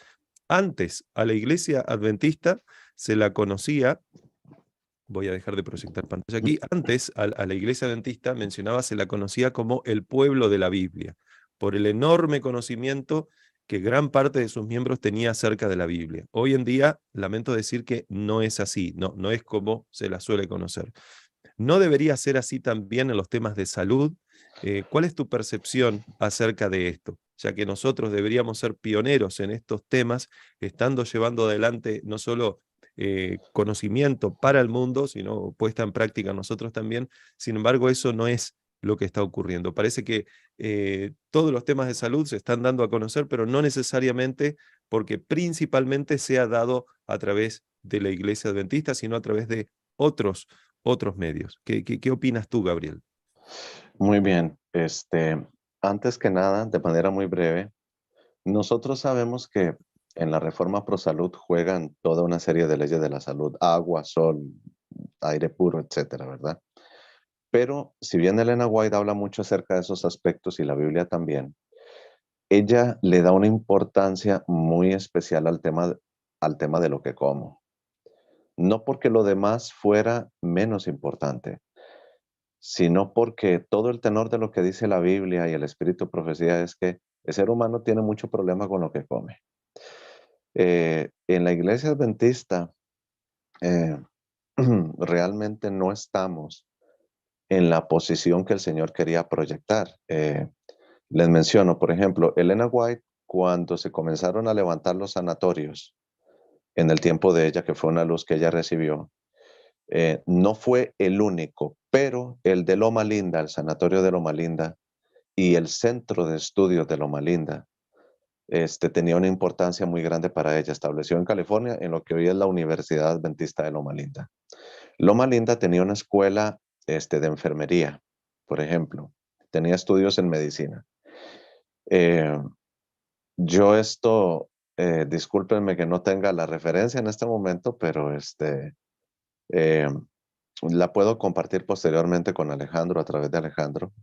antes a la iglesia adventista se la conocía. Voy a dejar de proyectar pantalla aquí. Antes, a la iglesia adventista, mencionaba, se la conocía como el pueblo de la Biblia, por el enorme conocimiento que gran parte de sus miembros tenía acerca de la Biblia. Hoy en día, lamento decir que no es así, no es como se la suele conocer. ¿No debería ser así también en los temas de salud? ¿Cuál es tu percepción acerca de esto? Ya que nosotros deberíamos ser pioneros en estos temas, estando llevando adelante no solo conocimiento para el mundo, sino puesta en práctica nosotros también. Sin embargo, eso no es lo que está ocurriendo. Parece que todos los temas de salud se están dando a conocer, pero no necesariamente porque principalmente se ha dado a través de la iglesia adventista, sino a través de otros medios. ¿Qué opinas tú, Gabriel? Muy bien. Antes que nada, de manera muy breve, nosotros sabemos que en la reforma pro salud juegan toda una serie de leyes de la salud: agua, sol, aire puro, etcétera, ¿verdad? Pero si bien Elena White habla mucho acerca de esos aspectos y la Biblia también, ella le da una importancia muy especial al tema de lo que como. No porque lo demás fuera menos importante, sino porque todo el tenor de lo que dice la Biblia y el espíritu de profecía es que el ser humano tiene mucho problema con lo que come. En la iglesia adventista eh, realmente no estamos en la posición que el Señor quería proyectar. Les menciono, por ejemplo, Elena White, cuando se comenzaron a levantar los sanatorios en el tiempo de ella, que fue una luz que ella recibió, no fue el único, pero el de Loma Linda, el sanatorio de Loma Linda y el centro de estudios de Loma Linda, tenía una importancia muy grande para ella. Estableció en California, en lo que hoy es la Universidad Adventista de Loma Linda. Loma Linda tenía una escuela de enfermería, por ejemplo. Tenía estudios en medicina. Eh, yo discúlpenme que no tenga la referencia en este momento, pero eh, la puedo compartir posteriormente con Alejandro, a través de Alejandro.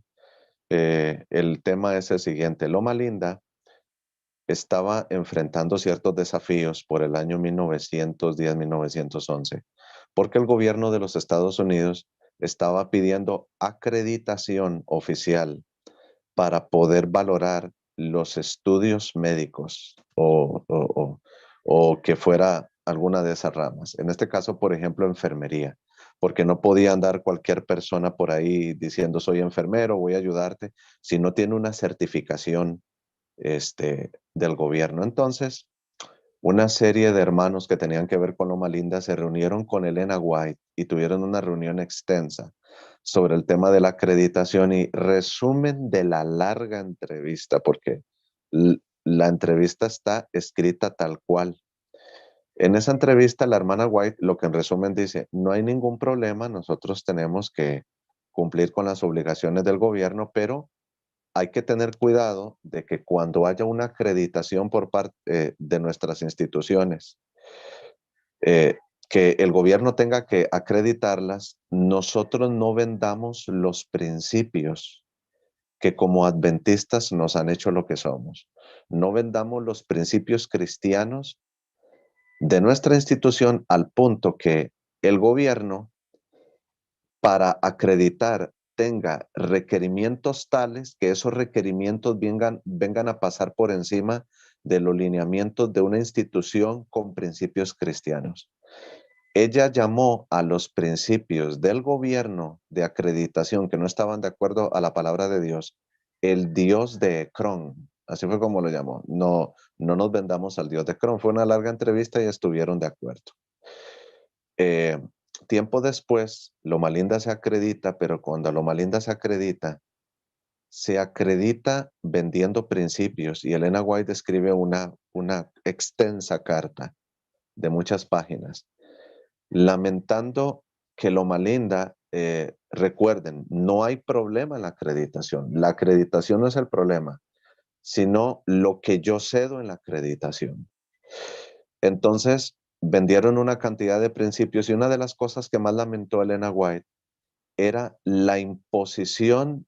El tema es el siguiente: Loma Linda estaba enfrentando ciertos desafíos por el año 1910-1911, porque el gobierno de los Estados Unidos estaba pidiendo acreditación oficial para poder valorar los estudios médicos o que fuera alguna de esas ramas. En este caso, por ejemplo, enfermería. porque no podía andar cualquier persona por ahí diciendo soy enfermero, voy a ayudarte, si no tiene una certificación del gobierno. Entonces, una serie de hermanos que tenían que ver con Loma Linda se reunieron con Elena White y tuvieron una reunión extensa sobre el tema de la acreditación y resumen de la larga entrevista, porque la entrevista está escrita tal cual. En esa entrevista, la hermana White, lo que en resumen dice, no hay ningún problema, nosotros tenemos que cumplir con las obligaciones del gobierno, pero hay que tener cuidado de que cuando haya una acreditación por parte de nuestras instituciones, que el gobierno tenga que acreditarlas, nosotros no vendamos los principios que como adventistas nos han hecho lo que somos. No vendamos los principios cristianos de nuestra institución al punto que el gobierno, para acreditar, tenga requerimientos tales que esos requerimientos vengan a pasar por encima de los lineamientos de una institución con principios cristianos. Ella llamó a los principios del gobierno de acreditación que no estaban de acuerdo a la palabra de Dios, el Dios de Ekron. Así fue como lo llamó. No, no nos vendamos al Dios de Ekron. Fue una larga entrevista y estuvieron de acuerdo. Eh, Tiempo después, Loma Linda se acredita, pero cuando Loma Linda se acredita vendiendo principios. Y Elena White escribe una extensa carta de muchas páginas, lamentando que Loma Linda, recuerden, no hay problema en la acreditación. La acreditación no es el problema, sino lo que yo cedo en la acreditación. Entonces, vendieron una cantidad de principios y una de las cosas que más lamentó Elena White era la imposición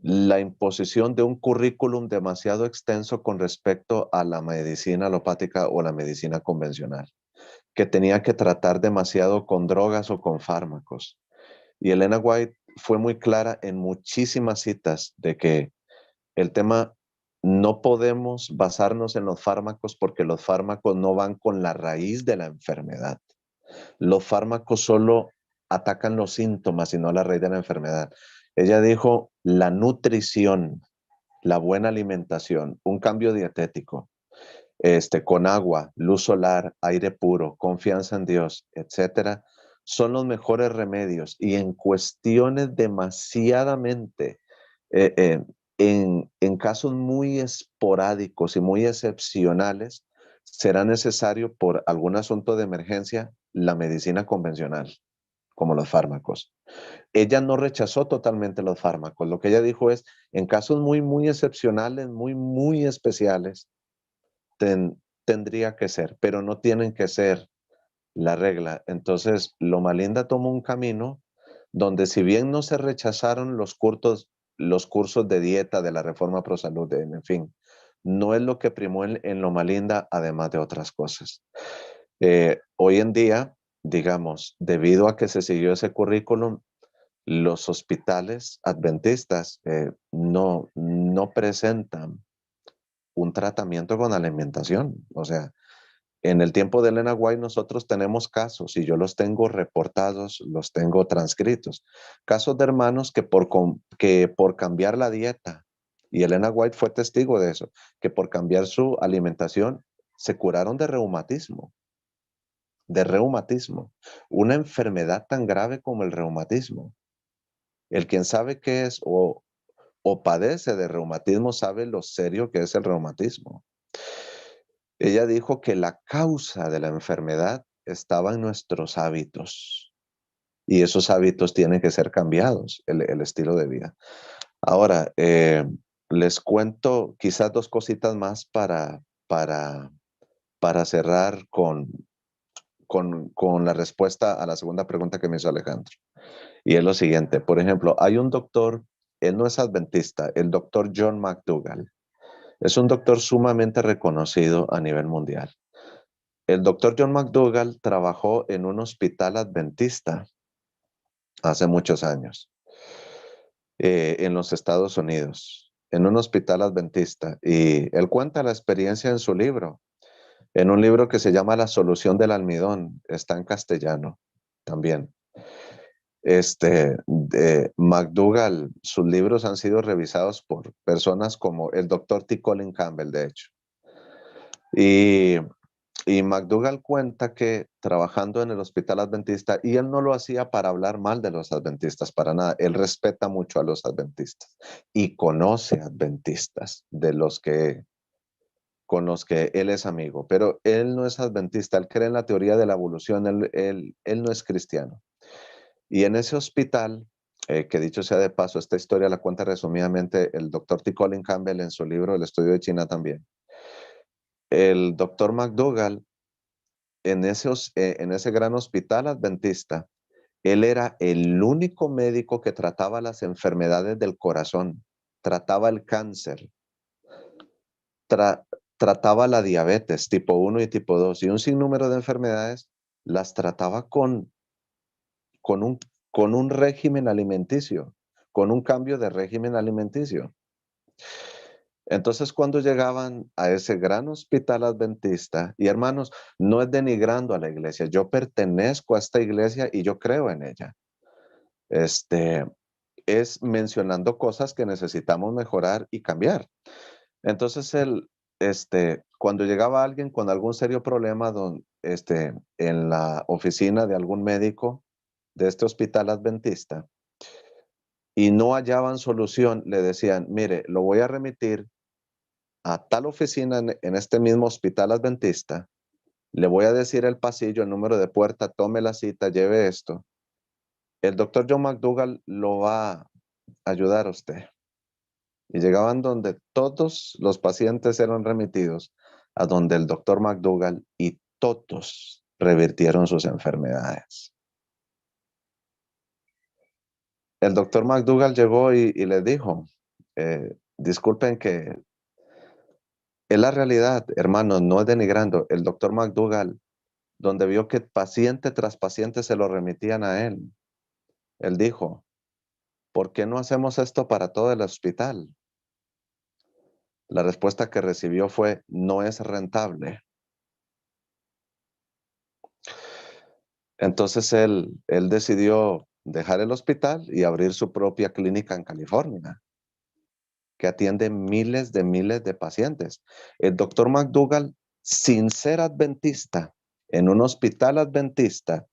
de un currículum demasiado extenso con respecto a la medicina alopática o la medicina convencional, que tenía que tratar demasiado con drogas o con fármacos. Y Elena White fue muy clara en muchísimas citas de que el tema no podemos basarnos en los fármacos porque los fármacos no van con la raíz de la enfermedad. Los fármacos solo atacan los síntomas y no la raíz de la enfermedad. Ella dijo, la nutrición, la buena alimentación, un cambio dietético, con agua, luz solar, aire puro, confianza en Dios, etcétera, son los mejores remedios y en cuestiones demasiadamente, en casos muy esporádicos y muy excepcionales, será necesario por algún asunto de emergencia la medicina convencional, como los fármacos. Ella no rechazó totalmente los fármacos. Lo que ella dijo es, en casos muy, muy excepcionales, muy, muy especiales, tendría que ser, pero no tienen que ser la regla. Entonces, Loma Linda tomó un camino donde si bien no se rechazaron los cursos de dieta de la Reforma Pro Salud, en fin, no es lo que primó en Loma Linda, además de otras cosas. Hoy en día, digamos, debido a que se siguió ese currículum, los hospitales adventistas no presentan un tratamiento con alimentación. O sea, en el tiempo de Elena White nosotros tenemos casos y yo los tengo reportados, los tengo transcritos. Casos de hermanos que por cambiar la dieta, y Elena White fue testigo de eso, que por cambiar su alimentación se curaron de reumatismo, una enfermedad tan grave como el reumatismo. El quien sabe qué es o padece de reumatismo sabe lo serio que es el reumatismo. Ella dijo que la causa de la enfermedad estaba en nuestros hábitos y esos hábitos tienen que ser cambiados, el estilo de vida. Ahora, les cuento quizás dos cositas más para cerrar con la respuesta a la segunda pregunta que me hizo Alejandro. Y es lo siguiente, por ejemplo, hay un doctor, él no es adventista, el doctor John McDougall. Es un doctor sumamente reconocido a nivel mundial. El doctor John McDougall trabajó en un hospital adventista hace muchos años en los Estados Unidos, en un hospital adventista. Y él cuenta la experiencia en su libro, en un libro que se llama La solución del almidón, está en castellano. también. McDougall, sus libros han sido revisados por personas como el doctor T. Colin Campbell, de hecho. Y, y McDougall cuenta que trabajando en el hospital adventista, y él no lo hacía para hablar mal de los adventistas, para nada, él respeta mucho a los adventistas y conoce adventistas con los que él es amigo, pero él no es adventista, él cree en la teoría de la evolución, él no es cristiano. Y en ese hospital, que dicho sea de paso, esta historia la cuenta resumidamente el doctor T. Colin Campbell en su libro El estudio de China también. El doctor McDougall, en ese gran hospital adventista, él era el único médico que trataba las enfermedades del corazón, trataba el cáncer, tra- trataba la diabetes tipo 1 y tipo 2 y un sinnúmero de enfermedades las trataba con un, con un régimen alimenticio, con un cambio de régimen alimenticio. Entonces, cuando llegaban a ese gran hospital adventista, y hermanos, no es denigrando a la iglesia, yo pertenezco a esta iglesia y yo creo en ella. Es mencionando cosas que necesitamos mejorar y cambiar. Entonces, cuando llegaba alguien con algún serio problema en la oficina de algún médico de este hospital adventista y no hallaban solución, le decían, mire, lo voy a remitir a tal oficina en este mismo hospital adventista, le voy a decir el pasillo, el número de puerta, tome la cita, lleve esto. El doctor John McDougall lo va a ayudar a usted. Y llegaban donde todos los pacientes eran remitidos, a donde el doctor McDougall, y todos revirtieron sus enfermedades. El doctor McDougall llegó y les dijo, disculpen que es la realidad, hermanos, no es denigrando. El doctor McDougall, donde vio que paciente tras paciente se lo remitían a él, él dijo, ¿por qué no hacemos esto para todo el hospital? La respuesta que recibió fue, no es rentable. Entonces él decidió dejar el hospital y abrir su propia clínica en California, que atiende miles de pacientes. El doctor McDougall, sin ser adventista, en un hospital adventista,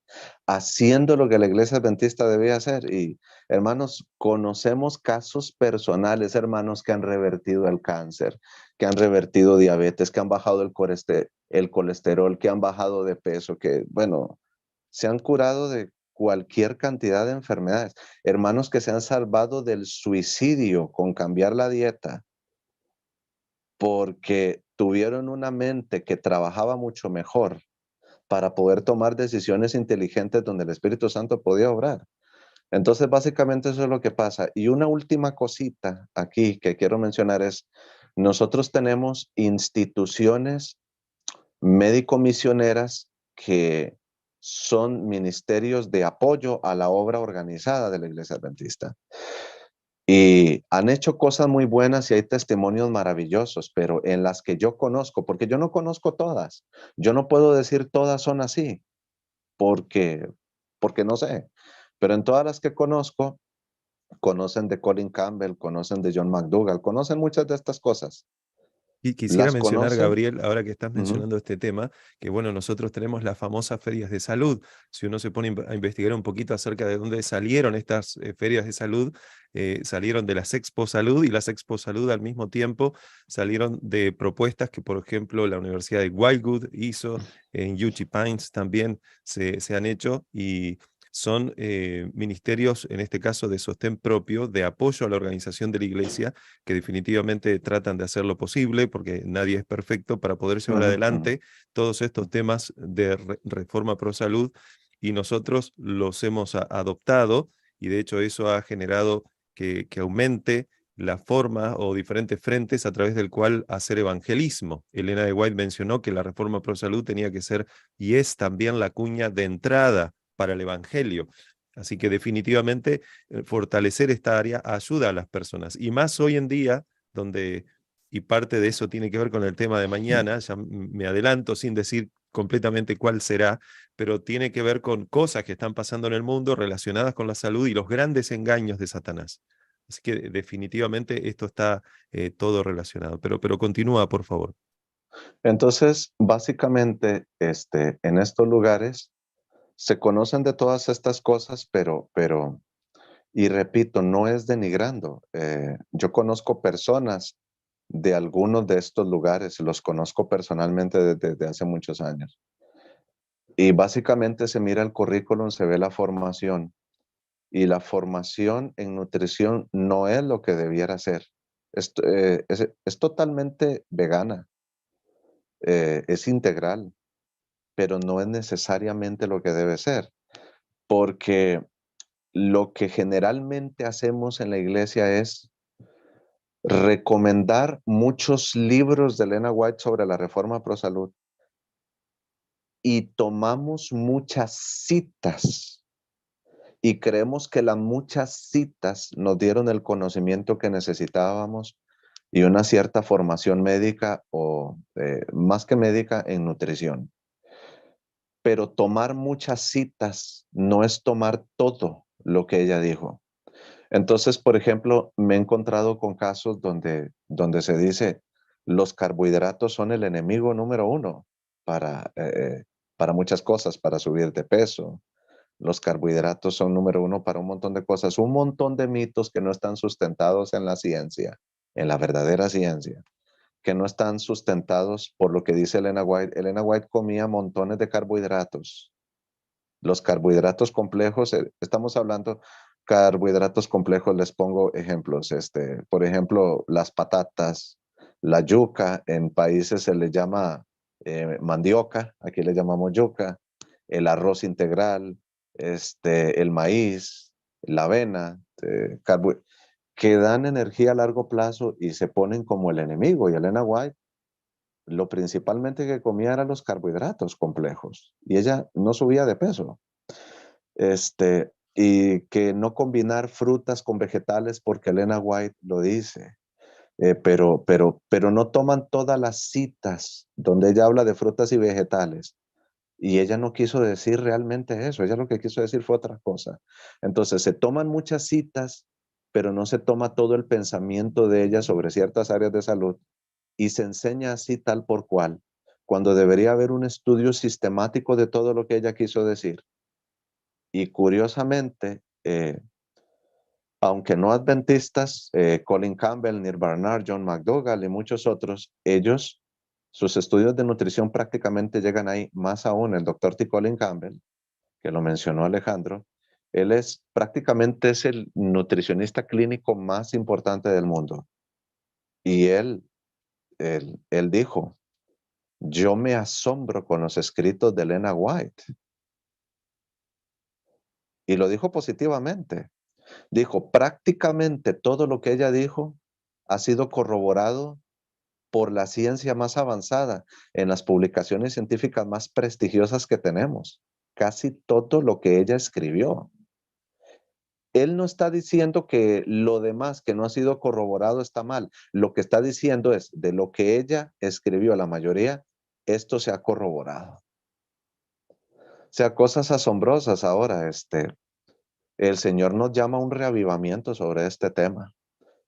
haciendo lo que la iglesia adventista debía hacer. Y hermanos, conocemos casos personales, hermanos, que han revertido el cáncer, que han revertido diabetes, que han bajado el colesterol, que han bajado de peso, que, bueno, se han curado de cualquier cantidad de enfermedades. Hermanos que se han salvado del suicidio con cambiar la dieta porque tuvieron una mente que trabajaba mucho mejor para poder tomar decisiones inteligentes donde el Espíritu Santo podía obrar. Entonces, básicamente eso es lo que pasa. Y una última cosita aquí que quiero mencionar es, nosotros tenemos instituciones médico-misioneras que son ministerios de apoyo a la obra organizada de la Iglesia Adventista. Y han hecho cosas muy buenas y hay testimonios maravillosos, pero en las que yo conozco, porque yo no conozco todas, yo no puedo decir todas son así, porque, porque no sé, pero en todas las que conozco, conocen de Colin Campbell, conocen de John McDougall, conocen muchas de estas cosas. Y quisiera Las mencionar, conocen. Gabriel, ahora que estás Uh-huh. mencionando este tema, que bueno, nosotros tenemos las famosas ferias de salud. Si uno se pone a investigar un poquito acerca de dónde salieron estas ferias de salud, salieron de las Expo Salud, y las Expo Salud al mismo tiempo salieron de propuestas que, por ejemplo, la Universidad de Wildwood hizo, en UT Pines también se han hecho, y son ministerios, en este caso de sostén propio, de apoyo a la organización de la iglesia, que definitivamente tratan de hacer lo posible, porque nadie es perfecto, para poder llevar Uh-huh. Uh-huh. adelante todos estos temas de reforma pro salud, y nosotros los hemos adoptado, y de hecho eso ha generado que aumente la forma o diferentes frentes a través del cual hacer evangelismo. Elena de White mencionó que la reforma pro salud tenía que ser y es también la cuña de entrada para el evangelio. Así que definitivamente fortalecer esta área ayuda a las personas. Y más hoy en día, donde, y parte de eso tiene que ver con el tema de mañana, ya me adelanto sin decir completamente cuál será, pero tiene que ver con cosas que están pasando en el mundo relacionadas con la salud y los grandes engaños de Satanás. Así que definitivamente esto está todo relacionado. Pero continúa, por favor. Entonces, básicamente, en estos lugares se conocen de todas estas cosas, y repito, no es denigrando. Yo conozco personas de algunos de estos lugares, los conozco personalmente desde hace muchos años. Y básicamente se mira el currículum, se ve la formación, y la formación en nutrición no es lo que debiera ser. Es totalmente vegana, es integral, pero no es necesariamente lo que debe ser, porque lo que generalmente hacemos en la iglesia es recomendar muchos libros de Elena White sobre la reforma pro salud y tomamos muchas citas y creemos que las muchas citas nos dieron el conocimiento que necesitábamos y una cierta formación médica o más que médica en nutrición. Pero tomar muchas citas no es tomar todo lo que ella dijo. Entonces, por ejemplo, me he encontrado con casos donde se dice los carbohidratos son el enemigo número uno para muchas cosas, para subir de peso. Los carbohidratos son número uno para un montón de cosas, un montón de mitos que no están sustentados en la ciencia, en la verdadera ciencia, que no están sustentados por lo que dice Elena White. Elena White comía montones de carbohidratos. Los carbohidratos complejos, estamos hablando carbohidratos complejos, les pongo ejemplos, por ejemplo, las patatas, la yuca, en países se le llama mandioca, aquí le llamamos yuca, el arroz integral, el maíz, la avena, que dan energía a largo plazo y se ponen como el enemigo. Y Elena White lo principalmente que comía eran los carbohidratos complejos y ella no subía de peso. Y que no combinar frutas con vegetales porque Elena White lo dice. Pero no toman todas las citas donde ella habla de frutas y vegetales. Y ella no quiso decir realmente eso, ella lo que quiso decir fue otra cosa. Entonces se toman muchas citas, pero no se toma todo el pensamiento de ella sobre ciertas áreas de salud y se enseña así tal por cual, cuando debería haber un estudio sistemático de todo lo que ella quiso decir. Y curiosamente, aunque no adventistas, Colin Campbell, Neil Barnard, John McDougall y muchos otros, sus estudios de nutrición prácticamente llegan ahí. Más aún, el doctor T. Colin Campbell, que lo mencionó Alejandro, él prácticamente es el nutricionista clínico más importante del mundo. Y él dijo, yo me asombro con los escritos de Elena White. Y lo dijo positivamente. Dijo, prácticamente todo lo que ella dijo ha sido corroborado por la ciencia más avanzada en las publicaciones científicas más prestigiosas que tenemos. Casi todo lo que ella escribió. Él no está diciendo que lo demás que no ha sido corroborado está mal. Lo que está diciendo es, de lo que ella escribió, la mayoría, esto se ha corroborado. O sea, cosas asombrosas ahora, el Señor nos llama a un reavivamiento sobre este tema.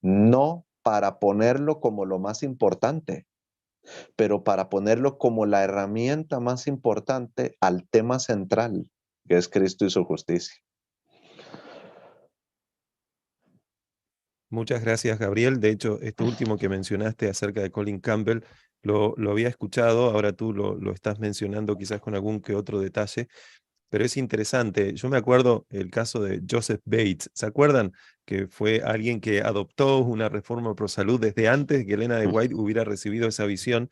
No para ponerlo como lo más importante, pero para ponerlo como la herramienta más importante al tema central, que es Cristo y su justicia. Muchas gracias, Gabriel. De hecho, esto último que mencionaste acerca de Colin Campbell, lo había escuchado, ahora tú lo estás mencionando quizás con algún que otro detalle, pero es interesante. Yo me acuerdo el caso de Joseph Bates. ¿Se acuerdan? Que fue alguien que adoptó una reforma pro salud desde antes que Elena de White hubiera recibido esa visión,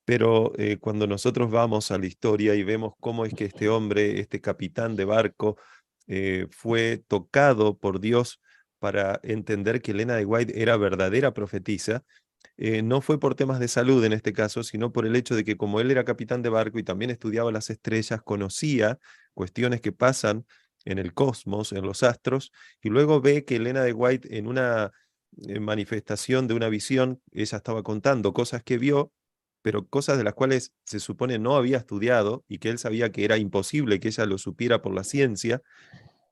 pero cuando nosotros vamos a la historia y vemos cómo es que este hombre, este capitán de barco, fue tocado por Dios para entender que Elena de White era verdadera profetisa, no fue por temas de salud en este caso, sino por el hecho de que como él era capitán de barco y también estudiaba las estrellas, conocía cuestiones que pasan en el cosmos, en los astros, y luego ve que Elena de White en una manifestación de una visión, ella estaba contando cosas que vio, pero cosas de las cuales se supone no había estudiado y que él sabía que era imposible que ella lo supiera por la ciencia.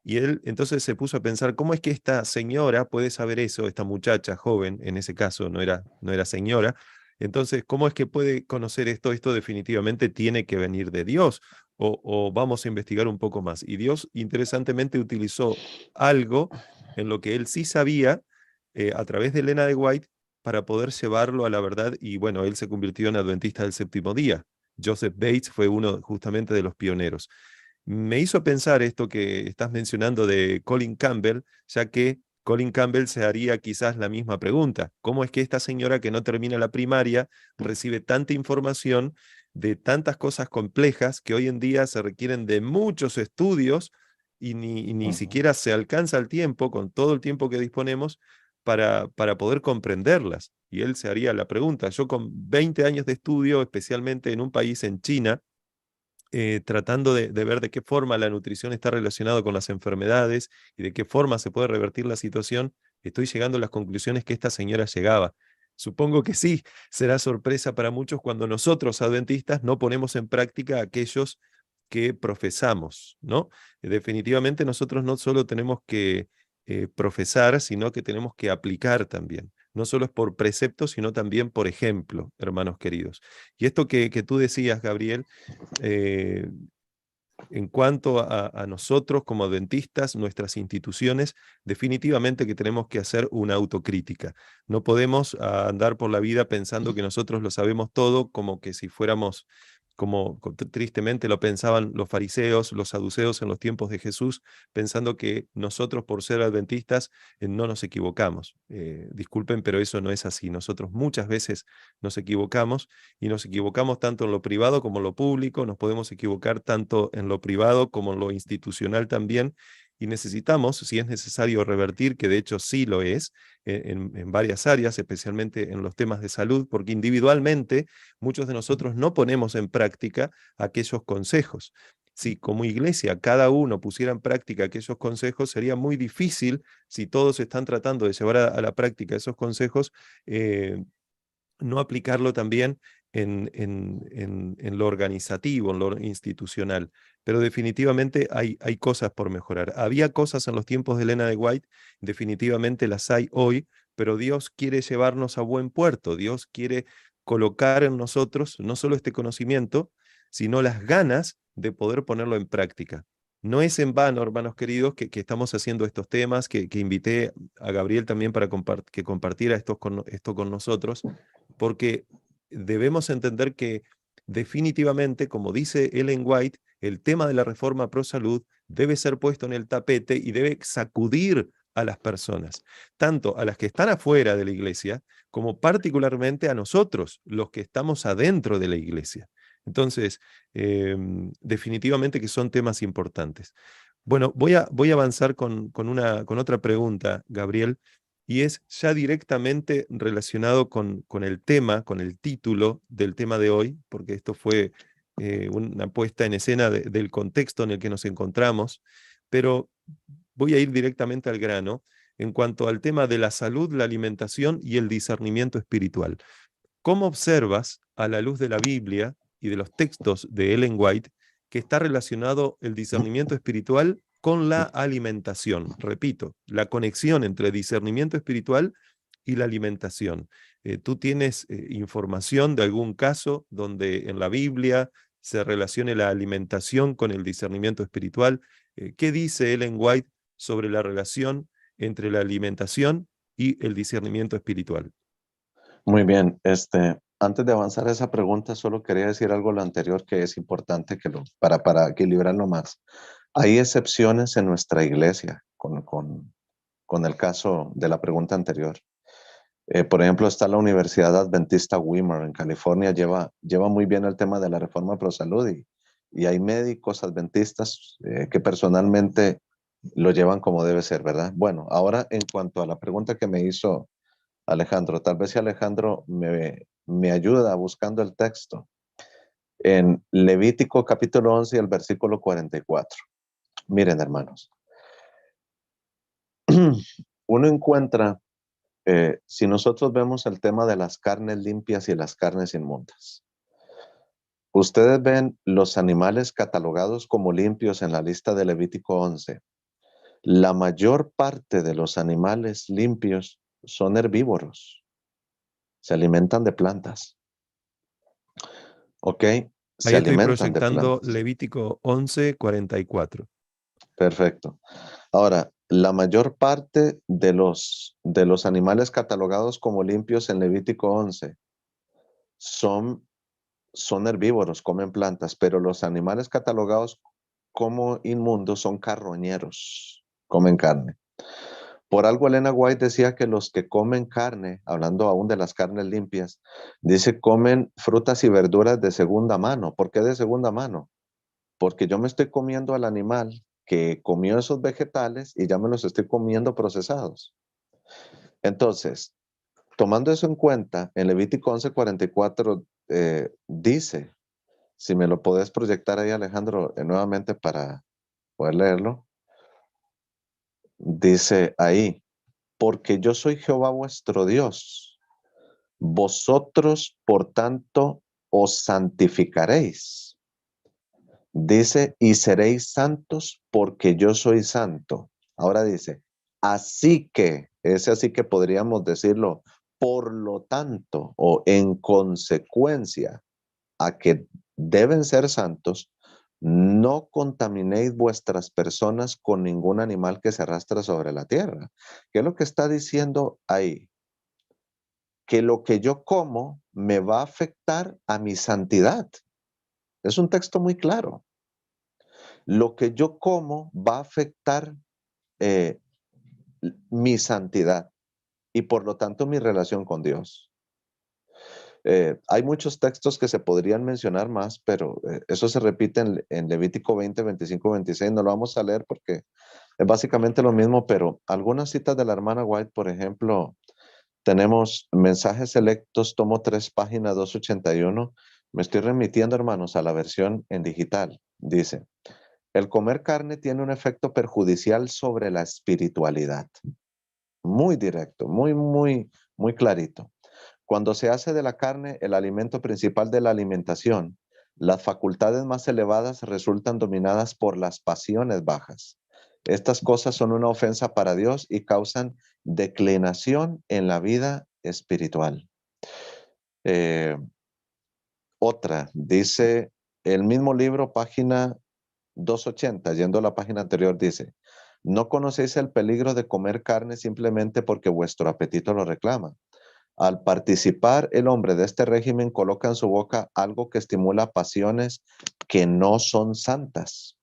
Y él entonces se puso a pensar, ¿cómo es que esta señora puede saber eso, esta muchacha joven, en ese caso no era señora? Entonces, ¿cómo es que puede conocer esto? Esto definitivamente tiene que venir de Dios, o vamos a investigar un poco más. Y Dios, interesantemente, utilizó algo en lo que él sí sabía, a través de Elena de White, para poder llevarlo a la verdad, y bueno, él se convirtió en adventista del séptimo día. Joseph Bates fue uno justamente de los pioneros. Me hizo pensar esto que estás mencionando de Colin Campbell, ya que Colin Campbell se haría quizás la misma pregunta. ¿Cómo es que esta señora que no termina la primaria recibe tanta información de tantas cosas complejas que hoy en día se requieren de muchos estudios y ni Ujú. siquiera se alcanza el tiempo, con todo el tiempo que disponemos, para poder comprenderlas? Y él se haría la pregunta. Yo con 20 años de estudio, especialmente en un país en China, tratando de ver de qué forma la nutrición está relacionada con las enfermedades y de qué forma se puede revertir la situación, estoy llegando a las conclusiones que esta señora llegaba. Supongo que sí, será sorpresa para muchos cuando nosotros, adventistas, no ponemos en práctica aquellos que profesamos, ¿no? Definitivamente nosotros no solo tenemos que profesar, sino que tenemos que aplicar también. No solo es por precepto, sino también por ejemplo, hermanos queridos. Y esto que tú decías, Gabriel, eh, en cuanto a nosotros como adventistas, nuestras instituciones, definitivamente que tenemos que hacer una autocrítica. No podemos andar por la vida pensando que nosotros lo sabemos todo, como que si fuéramos, como tristemente lo pensaban los fariseos, los saduceos en los tiempos de Jesús, pensando que nosotros por ser adventistas no nos equivocamos. Disculpen, pero eso no es así. Nosotros muchas veces nos equivocamos, y nos equivocamos tanto en lo privado como en lo público, nos podemos equivocar tanto en lo privado como en lo institucional también, y necesitamos, si es necesario, revertir, que de hecho sí lo es, en varias áreas, especialmente en los temas de salud, porque individualmente muchos de nosotros no ponemos en práctica aquellos consejos. Si como iglesia cada uno pusiera en práctica aquellos consejos, sería muy difícil, si todos están tratando de llevar a la práctica esos consejos, no aplicarlo también en lo organizativo, en lo institucional. Pero definitivamente hay cosas por mejorar. Había cosas en los tiempos de Elena de White, definitivamente las hay hoy, pero Dios quiere llevarnos a buen puerto. Dios quiere colocar en nosotros no solo este conocimiento, sino las ganas de poder ponerlo en práctica. No es en vano, hermanos queridos, que estamos haciendo estos temas, que invité a Gabriel también para que compartiera esto con nosotros, porque debemos entender que definitivamente, como dice Ellen White, el tema de la reforma pro salud debe ser puesto en el tapete y debe sacudir a las personas, tanto a las que están afuera de la iglesia, como particularmente a nosotros, los que estamos adentro de la iglesia. Entonces, definitivamente que son temas importantes. Bueno, voy a avanzar con otra pregunta, Gabriel, y es ya directamente relacionado con el tema, con el título del tema de hoy, porque esto fue una puesta en escena del contexto en el que nos encontramos, pero voy a ir directamente al grano en cuanto al tema de la salud, la alimentación y el discernimiento espiritual. ¿Cómo observas, a la luz de la Biblia y de los textos de Ellen White, que está relacionado el discernimiento espiritual con la alimentación? Repito, la conexión entre discernimiento espiritual y la alimentación. ¿Tú tienes información de algún caso donde en la Biblia se relacione la alimentación con el discernimiento espiritual? ¿Qué dice Ellen White sobre la relación entre la alimentación y el discernimiento espiritual? Muy bien, antes de avanzar a esa pregunta, solo quería decir algo lo anterior que es importante para equilibrarlo más. Hay excepciones en nuestra iglesia con el caso de la pregunta anterior. Por ejemplo, está la Universidad Adventista Weimar en California, lleva muy bien el tema de la reforma pro salud y hay médicos adventistas que personalmente lo llevan como debe ser, ¿verdad? Bueno, ahora en cuanto a la pregunta que me hizo Alejandro, tal vez si Alejandro me ayuda buscando el texto. En Levítico capítulo 11 y el versículo 44. Miren, hermanos, uno encuentra, si nosotros vemos el tema de las carnes limpias y las carnes inmundas, ustedes ven los animales catalogados como limpios en la lista de Levítico 11. La mayor parte de los animales limpios son herbívoros. Se alimentan de plantas. ¿Ok? Se Ahí estoy alimentan de proyectando plantas. Levítico 11:44. Perfecto. Ahora, la mayor parte de los animales catalogados como limpios en Levítico 11 son, son herbívoros, comen plantas, pero los animales catalogados como inmundos son carroñeros, comen carne. Por algo Elena White decía que los que comen carne, hablando aún de las carnes limpias, dice comen frutas y verduras de segunda mano. ¿Por qué de segunda mano? Porque yo me estoy comiendo al animal que comió esos vegetales y ya me los estoy comiendo procesados. Entonces, tomando eso en cuenta, en Levítico 11:44 dice, si me lo podés proyectar ahí Alejandro nuevamente para poder leerlo, dice ahí, porque yo soy Jehová vuestro Dios, vosotros por tanto os santificaréis. Dice, y seréis santos porque yo soy santo. Ahora dice, así que, ese así que podríamos decirlo, por lo tanto o en consecuencia a que deben ser santos, no contaminéis vuestras personas con ningún animal que se arrastra sobre la tierra. ¿Qué es lo que está diciendo ahí? Que lo que yo como me va a afectar a mi santidad. Es un texto muy claro. Lo que yo como va a afectar eh, mi santidad y por lo tanto mi relación con Dios. Hay muchos textos que se podrían mencionar más, pero eso se repite en Levítico 20, 25, 26. No lo vamos a leer porque es básicamente lo mismo, pero algunas citas de la hermana White, por ejemplo, tenemos mensajes selectos, tomo 3, página 281. Me estoy remitiendo, hermanos, a la versión en digital. Dice, el comer carne tiene un efecto perjudicial sobre la espiritualidad. Muy directo, muy clarito. Cuando se hace de la carne el alimento principal de la alimentación, las facultades más elevadas resultan dominadas por las pasiones bajas. Estas cosas son una ofensa para Dios y causan declinación en la vida espiritual. Eh, Otra, dice el mismo libro, página 280, yendo a la página anterior, dice, no conocéis el peligro de comer carne simplemente porque vuestro apetito lo reclama. Al participar el hombre de este régimen coloca en su boca algo que estimula pasiones que no son santas.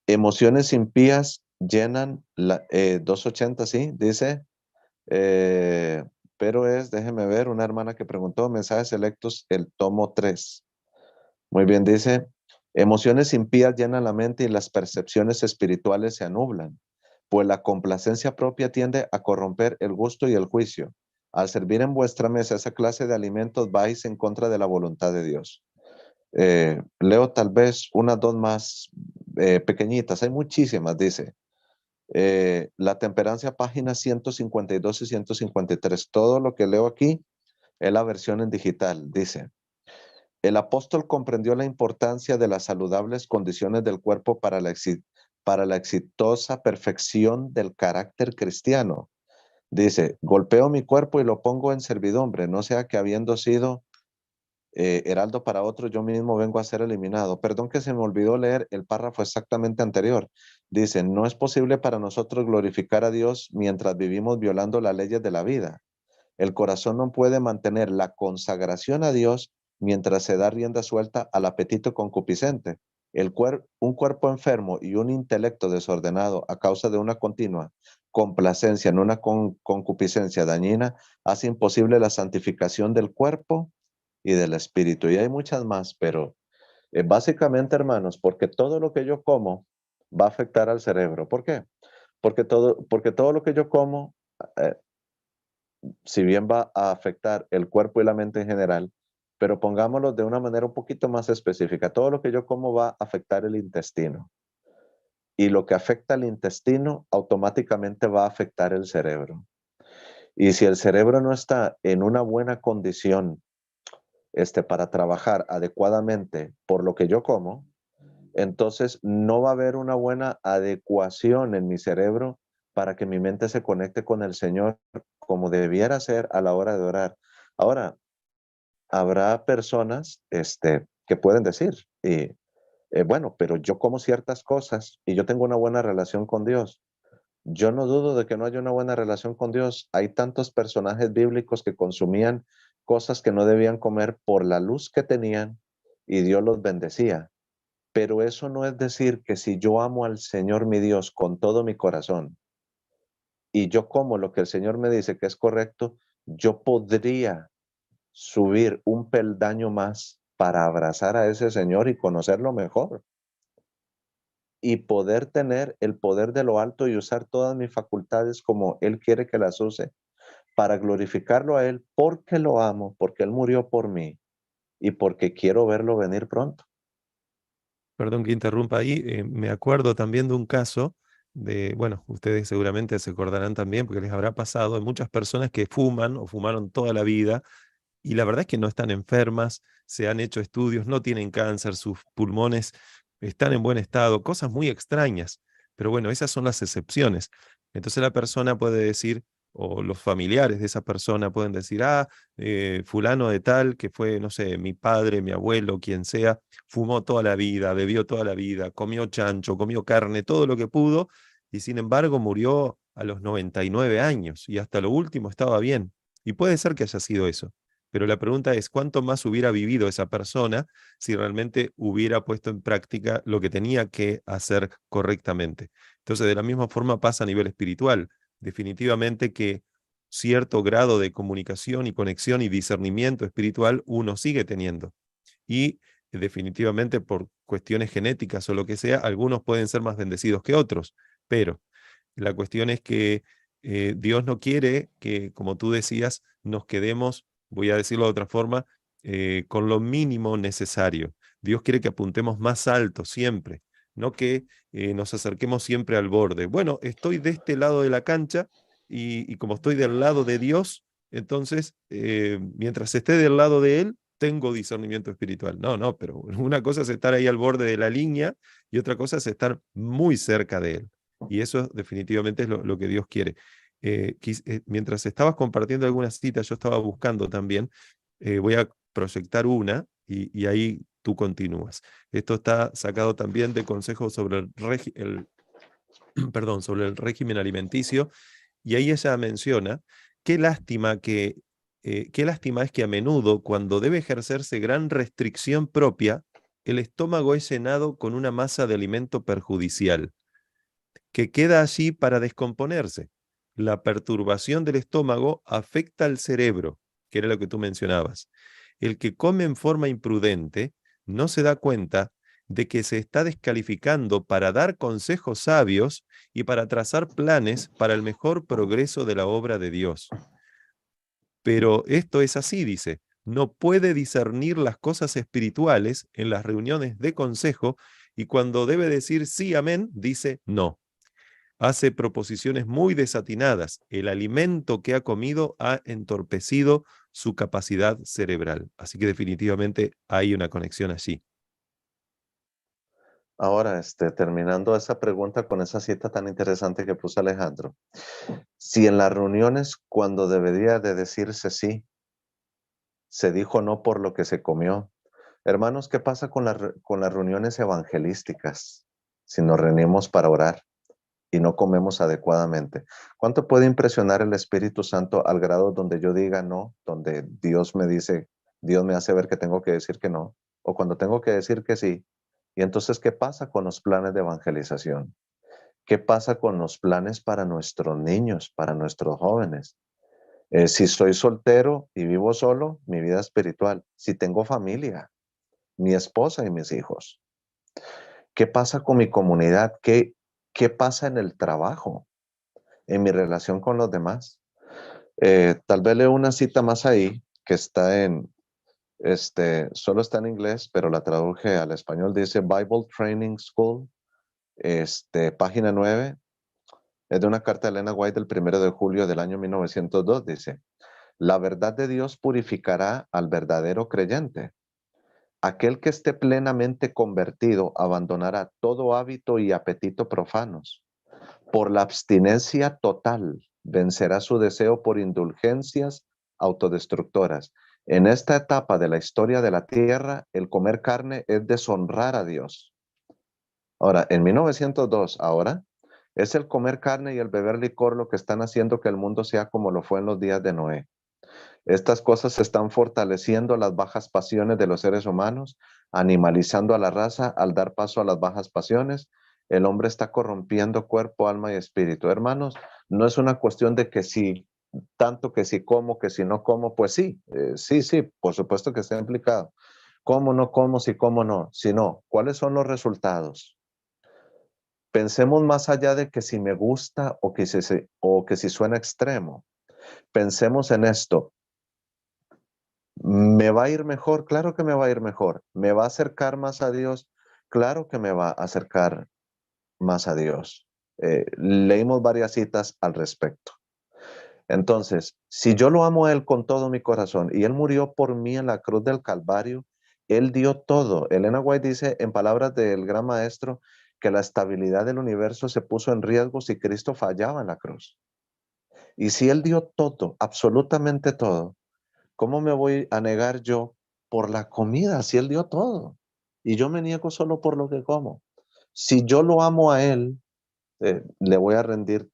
Emociones impías llenan la 280, sí, dice, eh, pero es, déjeme ver, una hermana que preguntó, mensajes selectos, el tomo 3. Muy bien, dice, emociones impías llenan la mente y las percepciones espirituales se anublan, pues la complacencia propia tiende a corromper el gusto y el juicio. Al servir en vuestra mesa esa clase de alimentos vais en contra de la voluntad de Dios. Leo tal vez unas dos más pequeñitas, hay muchísimas, dice. La temperancia, páginas 152 y 153. Todo lo que leo aquí es la versión en digital, dice. El apóstol comprendió la importancia de las saludables condiciones del cuerpo para la exitosa perfección del carácter cristiano. Dice, golpeo mi cuerpo y lo pongo en servidumbre, no sea que habiendo sido heraldo para otro, yo mismo vengo a ser eliminado. Perdón que se me olvidó leer el párrafo exactamente anterior. Dice, no es posible para nosotros glorificar a Dios mientras vivimos violando las leyes de la vida. El corazón no puede mantener la consagración a Dios mientras se da rienda suelta al apetito concupiscente. Un cuerpo enfermo y un intelecto desordenado a causa de una continua complacencia en una concupiscencia dañina hace imposible la santificación del cuerpo y del espíritu. Y hay muchas más, pero básicamente, hermanos, porque todo lo que yo como va a afectar al cerebro. ¿Por qué? Porque todo lo que yo como eh, si bien va a afectar el cuerpo y la mente en general, pero pongámoslo de una manera un poquito más específica. Todo lo que yo como va a afectar el intestino. Y lo que afecta al intestino automáticamente va a afectar el cerebro. Y si el cerebro no está en una buena condición para trabajar adecuadamente por lo que yo como, entonces no va a haber una buena adecuación en mi cerebro para que mi mente se conecte con el Señor como debiera ser a la hora de orar. Ahora, habrá personas que pueden decir, bueno, pero yo como ciertas cosas y yo tengo una buena relación con Dios. Yo no dudo de que no haya una buena relación con Dios. Hay tantos personajes bíblicos que consumían cosas que no debían comer por la luz que tenían y Dios los bendecía. Pero eso no es decir que si yo amo al Señor mi Dios con todo mi corazón y yo como lo que el Señor me dice que es correcto, yo podría subir un peldaño más para abrazar a ese Señor y conocerlo mejor y poder tener el poder de lo alto y usar todas mis facultades como Él quiere que las use para glorificarlo a Él porque lo amo, porque Él murió por mí y porque quiero verlo venir pronto. Perdón que interrumpa ahí, me acuerdo también de un caso de, bueno, ustedes seguramente se acordarán también porque les habrá pasado, hay muchas personas que fuman o fumaron toda la vida y la verdad es que no están enfermas, se han hecho estudios, no tienen cáncer, sus pulmones están en buen estado, cosas muy extrañas. Pero bueno, esas son las excepciones. Entonces la persona puede decir, o los familiares de esa persona pueden decir, fulano de tal, que fue, no sé, mi padre, mi abuelo, quien sea, fumó toda la vida, bebió toda la vida, comió chancho, comió carne, todo lo que pudo, y sin embargo murió a los 99 años y hasta lo último estaba bien. Y puede ser que haya sido eso. Pero la pregunta es, ¿cuánto más hubiera vivido esa persona si realmente hubiera puesto en práctica lo que tenía que hacer correctamente? Entonces, de la misma forma pasa a nivel espiritual. Definitivamente que cierto grado de comunicación y conexión y discernimiento espiritual uno sigue teniendo. Y definitivamente por cuestiones genéticas o lo que sea, algunos pueden ser más bendecidos que otros. Pero la cuestión es que Dios no quiere que, como tú decías, nos quedemos, voy a decirlo de otra forma, con lo mínimo necesario. Dios quiere que apuntemos más alto siempre, no que nos acerquemos siempre al borde. Bueno, estoy de este lado de la cancha y como estoy del lado de Dios, entonces, mientras esté del lado de Él, tengo discernimiento espiritual. No, no, pero una cosa es estar ahí al borde de la línea y otra cosa es estar muy cerca de Él. Y eso definitivamente es lo que Dios quiere. Mientras estabas compartiendo algunas citas, yo estaba buscando también, voy a proyectar una y ahí tú continúas. Esto está sacado también de consejos sobre perdón, sobre el régimen alimenticio y ahí ella menciona, qué lástima qué lástima es que a menudo, cuando debe ejercerse gran restricción propia, el estómago es llenado con una masa de alimento perjudicial que queda allí para descomponerse. La perturbación del estómago afecta al cerebro, que era lo que tú mencionabas. El que come en forma imprudente no se da cuenta de que se está descalificando para dar consejos sabios y para trazar planes para el mejor progreso de la obra de Dios. Pero esto es así, dice, no puede discernir las cosas espirituales en las reuniones de consejo y cuando debe decir sí, amén, dice no. Hace proposiciones muy desatinadas. El alimento que ha comido ha entorpecido su capacidad cerebral. Así que definitivamente hay una conexión allí. Ahora, terminando esa pregunta con esa cita tan interesante que puso Alejandro. Si en las reuniones, cuando debería de decirse sí, se dijo no por lo que se comió. Hermanos, ¿qué pasa con con las reuniones evangelísticas? Si nos reunimos para orar y no comemos adecuadamente. ¿Cuánto puede impresionar el Espíritu Santo al grado donde yo diga no, donde Dios me dice, Dios me hace ver que tengo que decir que no, o cuando tengo que decir que sí? Y entonces, ¿qué pasa con los planes de evangelización? ¿Qué pasa con los planes para nuestros niños, para nuestros jóvenes? Si soy soltero y vivo solo, mi vida espiritual. Si tengo familia, mi esposa y mis hijos. ¿Qué pasa con mi comunidad? ¿Qué pasa en el trabajo? En mi relación con los demás. Tal vez leo una cita más ahí que está solo está en inglés, pero la traduje al español. Dice Bible Training School, página 9. Es de una carta de Elena White del 1 de julio del año 1902. Dice, La verdad de Dios purificará al verdadero creyente. Aquel que esté plenamente convertido abandonará todo hábito y apetito profanos. Por la abstinencia total vencerá su deseo por indulgencias autodestructoras. En esta etapa de la historia de la tierra, el comer carne es deshonrar a Dios. Ahora, en 1902, ahora, es el comer carne y el beber licor lo que están haciendo que el mundo sea como lo fue en los días de Noé. Estas cosas están fortaleciendo las bajas pasiones de los seres humanos, animalizando a la raza al dar paso a las bajas pasiones. El hombre está corrompiendo cuerpo, alma y espíritu. Hermanos, no es una cuestión de que si, tanto que si como, que si no como, pues sí, sí, por supuesto que está implicado. ¿Cómo no como, si cómo no? Si no, ¿cuáles son los resultados? Pensemos más allá de que si me gusta o que si suena extremo. Pensemos en esto. ¿Me va a ir mejor? Claro que me va a ir mejor. ¿Me va a acercar más a Dios? Claro que me va a acercar más a Dios. Leímos varias citas al respecto. Entonces, si yo lo amo a Él con todo mi corazón y Él murió por mí en la cruz del Calvario, Él dio todo. Elena White dice en palabras del gran maestro que la estabilidad del universo se puso en riesgo si Cristo fallaba en la cruz. Y si Él dio todo, absolutamente todo, ¿cómo me voy a negar yo por la comida si Él dio todo? Y yo me niego solo por lo que como. Si yo lo amo a Él, le voy a rendir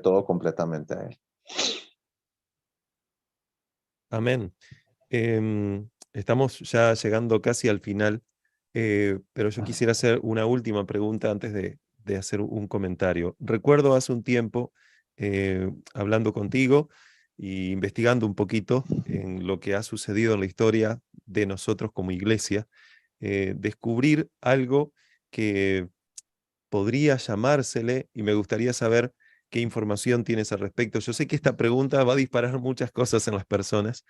todo completamente a Él. Amén. Estamos ya llegando casi al final, pero yo quisiera hacer una última pregunta antes de hacer un comentario. Recuerdo hace un tiempo, hablando contigo y investigando un poquito en lo que ha sucedido en la historia de nosotros como iglesia, descubrir algo que podría llamársele, y me gustaría saber qué información tienes al respecto. Yo sé que esta pregunta va a disparar muchas cosas en las personas,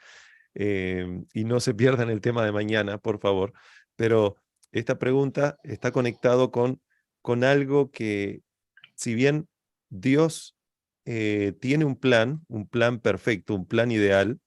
y no se pierdan el tema de mañana, por favor, pero esta pregunta está conectado con algo que, si bien Dios tiene un plan perfecto, un plan ideal,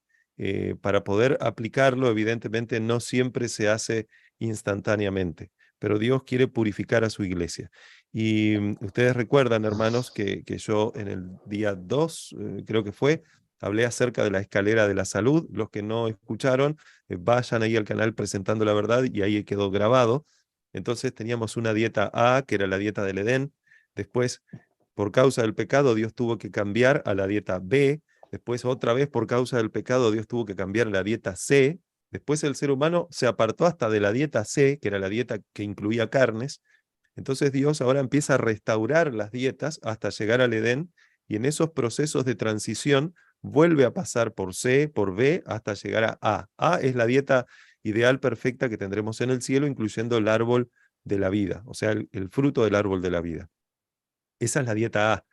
para poder aplicarlo, evidentemente no siempre se hace instantáneamente, pero Dios quiere purificar a su iglesia. Y ustedes recuerdan, hermanos, que yo en el día 2, creo que fue, hablé acerca de la escalera de la salud. Los que no escucharon, vayan ahí al canal Presentando la Verdad y ahí quedó grabado. Entonces teníamos una dieta A, que era la dieta del Edén. Después, por causa del pecado, Dios tuvo que cambiar a la dieta B. Después, otra vez, por causa del pecado, Dios tuvo que cambiar a la dieta C. Después el ser humano se apartó hasta de la dieta C, que era la dieta que incluía carnes. Entonces Dios ahora empieza a restaurar las dietas hasta llegar al Edén, y en esos procesos de transición vuelve a pasar por C, por B, hasta llegar a A. A es la dieta ideal perfecta que tendremos en el cielo, incluyendo el árbol de la vida, o sea, el fruto del árbol de la vida. Esa es la dieta A,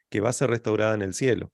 que va a ser restaurada en el cielo.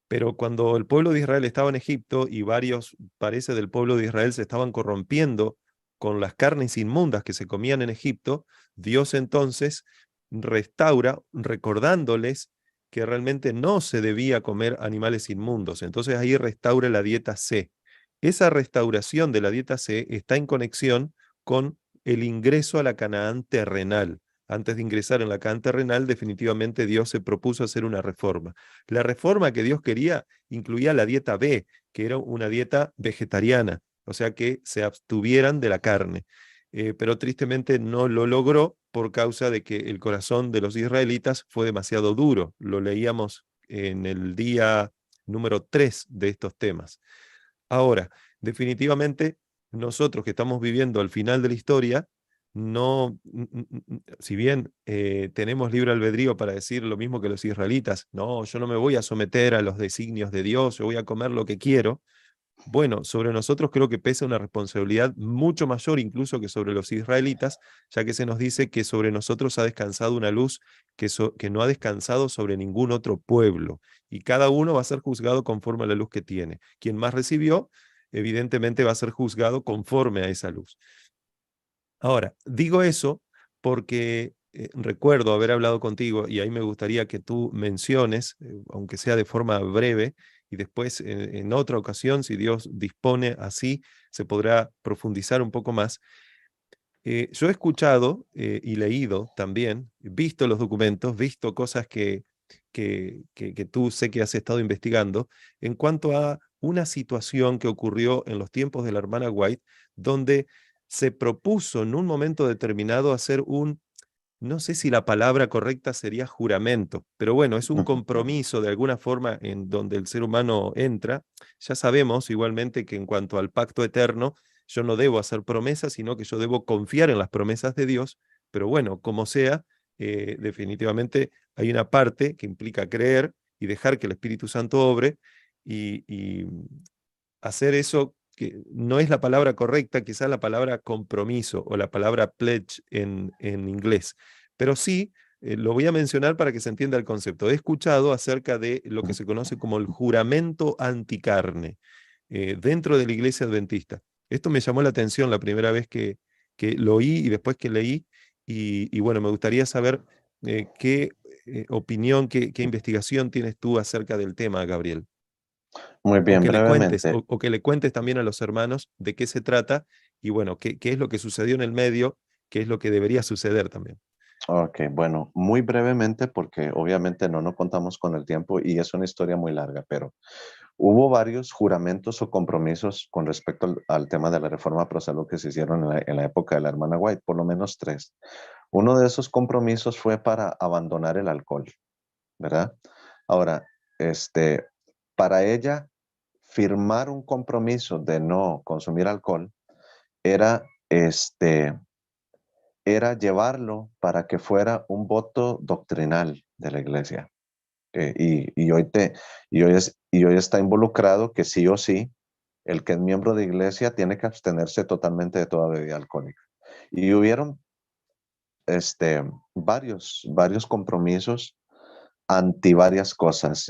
Pero cuando el pueblo de Israel estaba en Egipto y varios, parece, del pueblo de Israel se estaban corrompiendo con las carnes inmundas que se comían en Egipto, Dios entonces restaura recordándoles que realmente no se debía comer animales inmundos. Entonces ahí restaura la dieta C. Esa restauración de la dieta C está en conexión con el ingreso a la Canaán terrenal. Antes de ingresar en la Canaán terrenal, definitivamente Dios se propuso hacer una reforma. La reforma que Dios quería incluía la dieta B, que era una dieta vegetariana, o sea que se abstuvieran de la carne. Pero tristemente no lo logró por causa de que el corazón de los israelitas fue demasiado duro. Lo leíamos en el día número 3 de estos temas. Ahora, definitivamente, nosotros que estamos viviendo al final de la historia, no, si bien tenemos libre albedrío para decir lo mismo que los israelitas, no, yo no me voy a someter a los designios de Dios, yo voy a comer lo que quiero. Bueno, sobre nosotros creo que pesa una responsabilidad mucho mayor incluso que sobre los israelitas, ya que se nos dice que sobre nosotros ha descansado una luz que no ha descansado sobre ningún otro pueblo, y cada uno va a ser juzgado conforme a la luz que tiene. Quien más recibió, evidentemente va a ser juzgado conforme a esa luz. Ahora, digo eso porque recuerdo haber hablado contigo, y ahí me gustaría que tú menciones, aunque sea de forma breve, y después en otra ocasión, si Dios dispone así, se podrá profundizar un poco más. Yo he escuchado y leído también, visto los documentos, visto cosas que tú sé que has estado investigando en cuanto a una situación que ocurrió en los tiempos de la hermana White, donde se propuso en un momento determinado hacer un, no sé si la palabra correcta sería juramento, pero bueno, es un Ujú. compromiso de alguna forma en donde el ser humano entra. Ya sabemos igualmente que en cuanto al pacto eterno, yo no debo hacer promesas, sino que yo debo confiar en las promesas de Dios, pero bueno, como sea, definitivamente hay una parte que implica creer y dejar que el Espíritu Santo obre y hacer eso que no es la palabra correcta, quizás la palabra compromiso o la palabra pledge en inglés, pero sí lo voy a mencionar para que se entienda el concepto. He escuchado acerca de lo que se conoce como el juramento anticarne dentro de la iglesia adventista. Esto me llamó la atención la primera vez que lo oí y después que leí, y bueno, me gustaría saber qué opinión, qué investigación tienes tú acerca del tema, Gabriel. Muy O bien, que le cuentes, brevemente. o que le cuentes también a los hermanos de qué se trata y bueno, qué es lo que sucedió en el medio, qué es lo que debería suceder también. Ok, bueno, muy brevemente porque obviamente no nos contamos con el tiempo y es una historia muy larga, pero hubo varios juramentos o compromisos con respecto al tema de la reforma pro salud que se hicieron en la época de la hermana White, por lo menos tres. Uno de esos compromisos fue para abandonar el alcohol, ¿verdad? Ahora, este, para ella, firmar un compromiso de no consumir alcohol era, era llevarlo para que fuera un voto doctrinal de la iglesia. Y hoy está involucrado que sí o sí, el que es miembro de iglesia tiene que abstenerse totalmente de toda bebida alcohólica. Y hubieron varios compromisos anti varias cosas,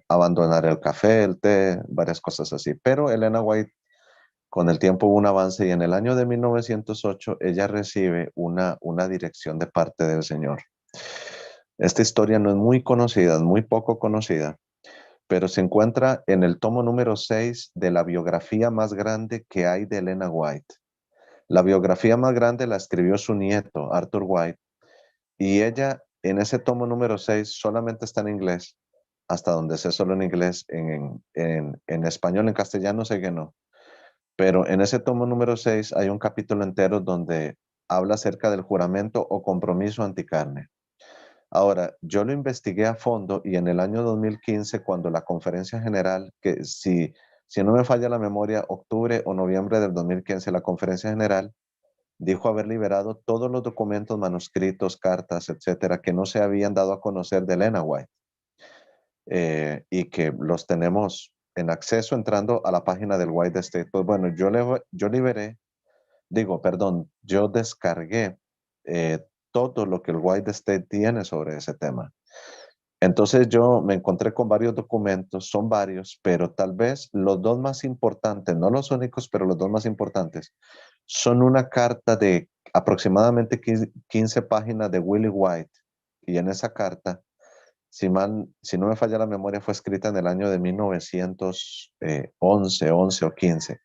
abandonar el café, el té, varias cosas así. Pero Elena White, con el tiempo hubo un avance y en el año de 1908 ella recibe una dirección de parte del Señor. Esta historia no es muy conocida, es muy poco conocida, pero se encuentra en el tomo número 6 de la biografía más grande que hay de Elena White. La biografía más grande la escribió su nieto, Arthur White, y ella en ese tomo número 6 solamente está en inglés, hasta donde sé solo en inglés, en español, en castellano sé que no, pero en ese tomo número 6 hay un capítulo entero donde habla acerca del juramento o compromiso anticarne. Ahora, yo lo investigué a fondo y en el año 2015, cuando la conferencia general, que si no me falla la memoria, octubre o noviembre del 2015, la conferencia general dijo haber liberado todos los documentos, manuscritos, cartas, etcétera, que no se habían dado a conocer de Elena White y que los tenemos en acceso entrando a la página del White State. Pues bueno, yo liberé, digo, perdón, yo descargué todo lo que el White State tiene sobre ese tema. Entonces yo me encontré con varios documentos, son varios, pero tal vez los dos más importantes, no los únicos, pero los dos más importantes, son una carta de aproximadamente 15 páginas de Willie White. Y en esa carta, si no me falla la memoria, fue escrita en el año de 1911 o 15.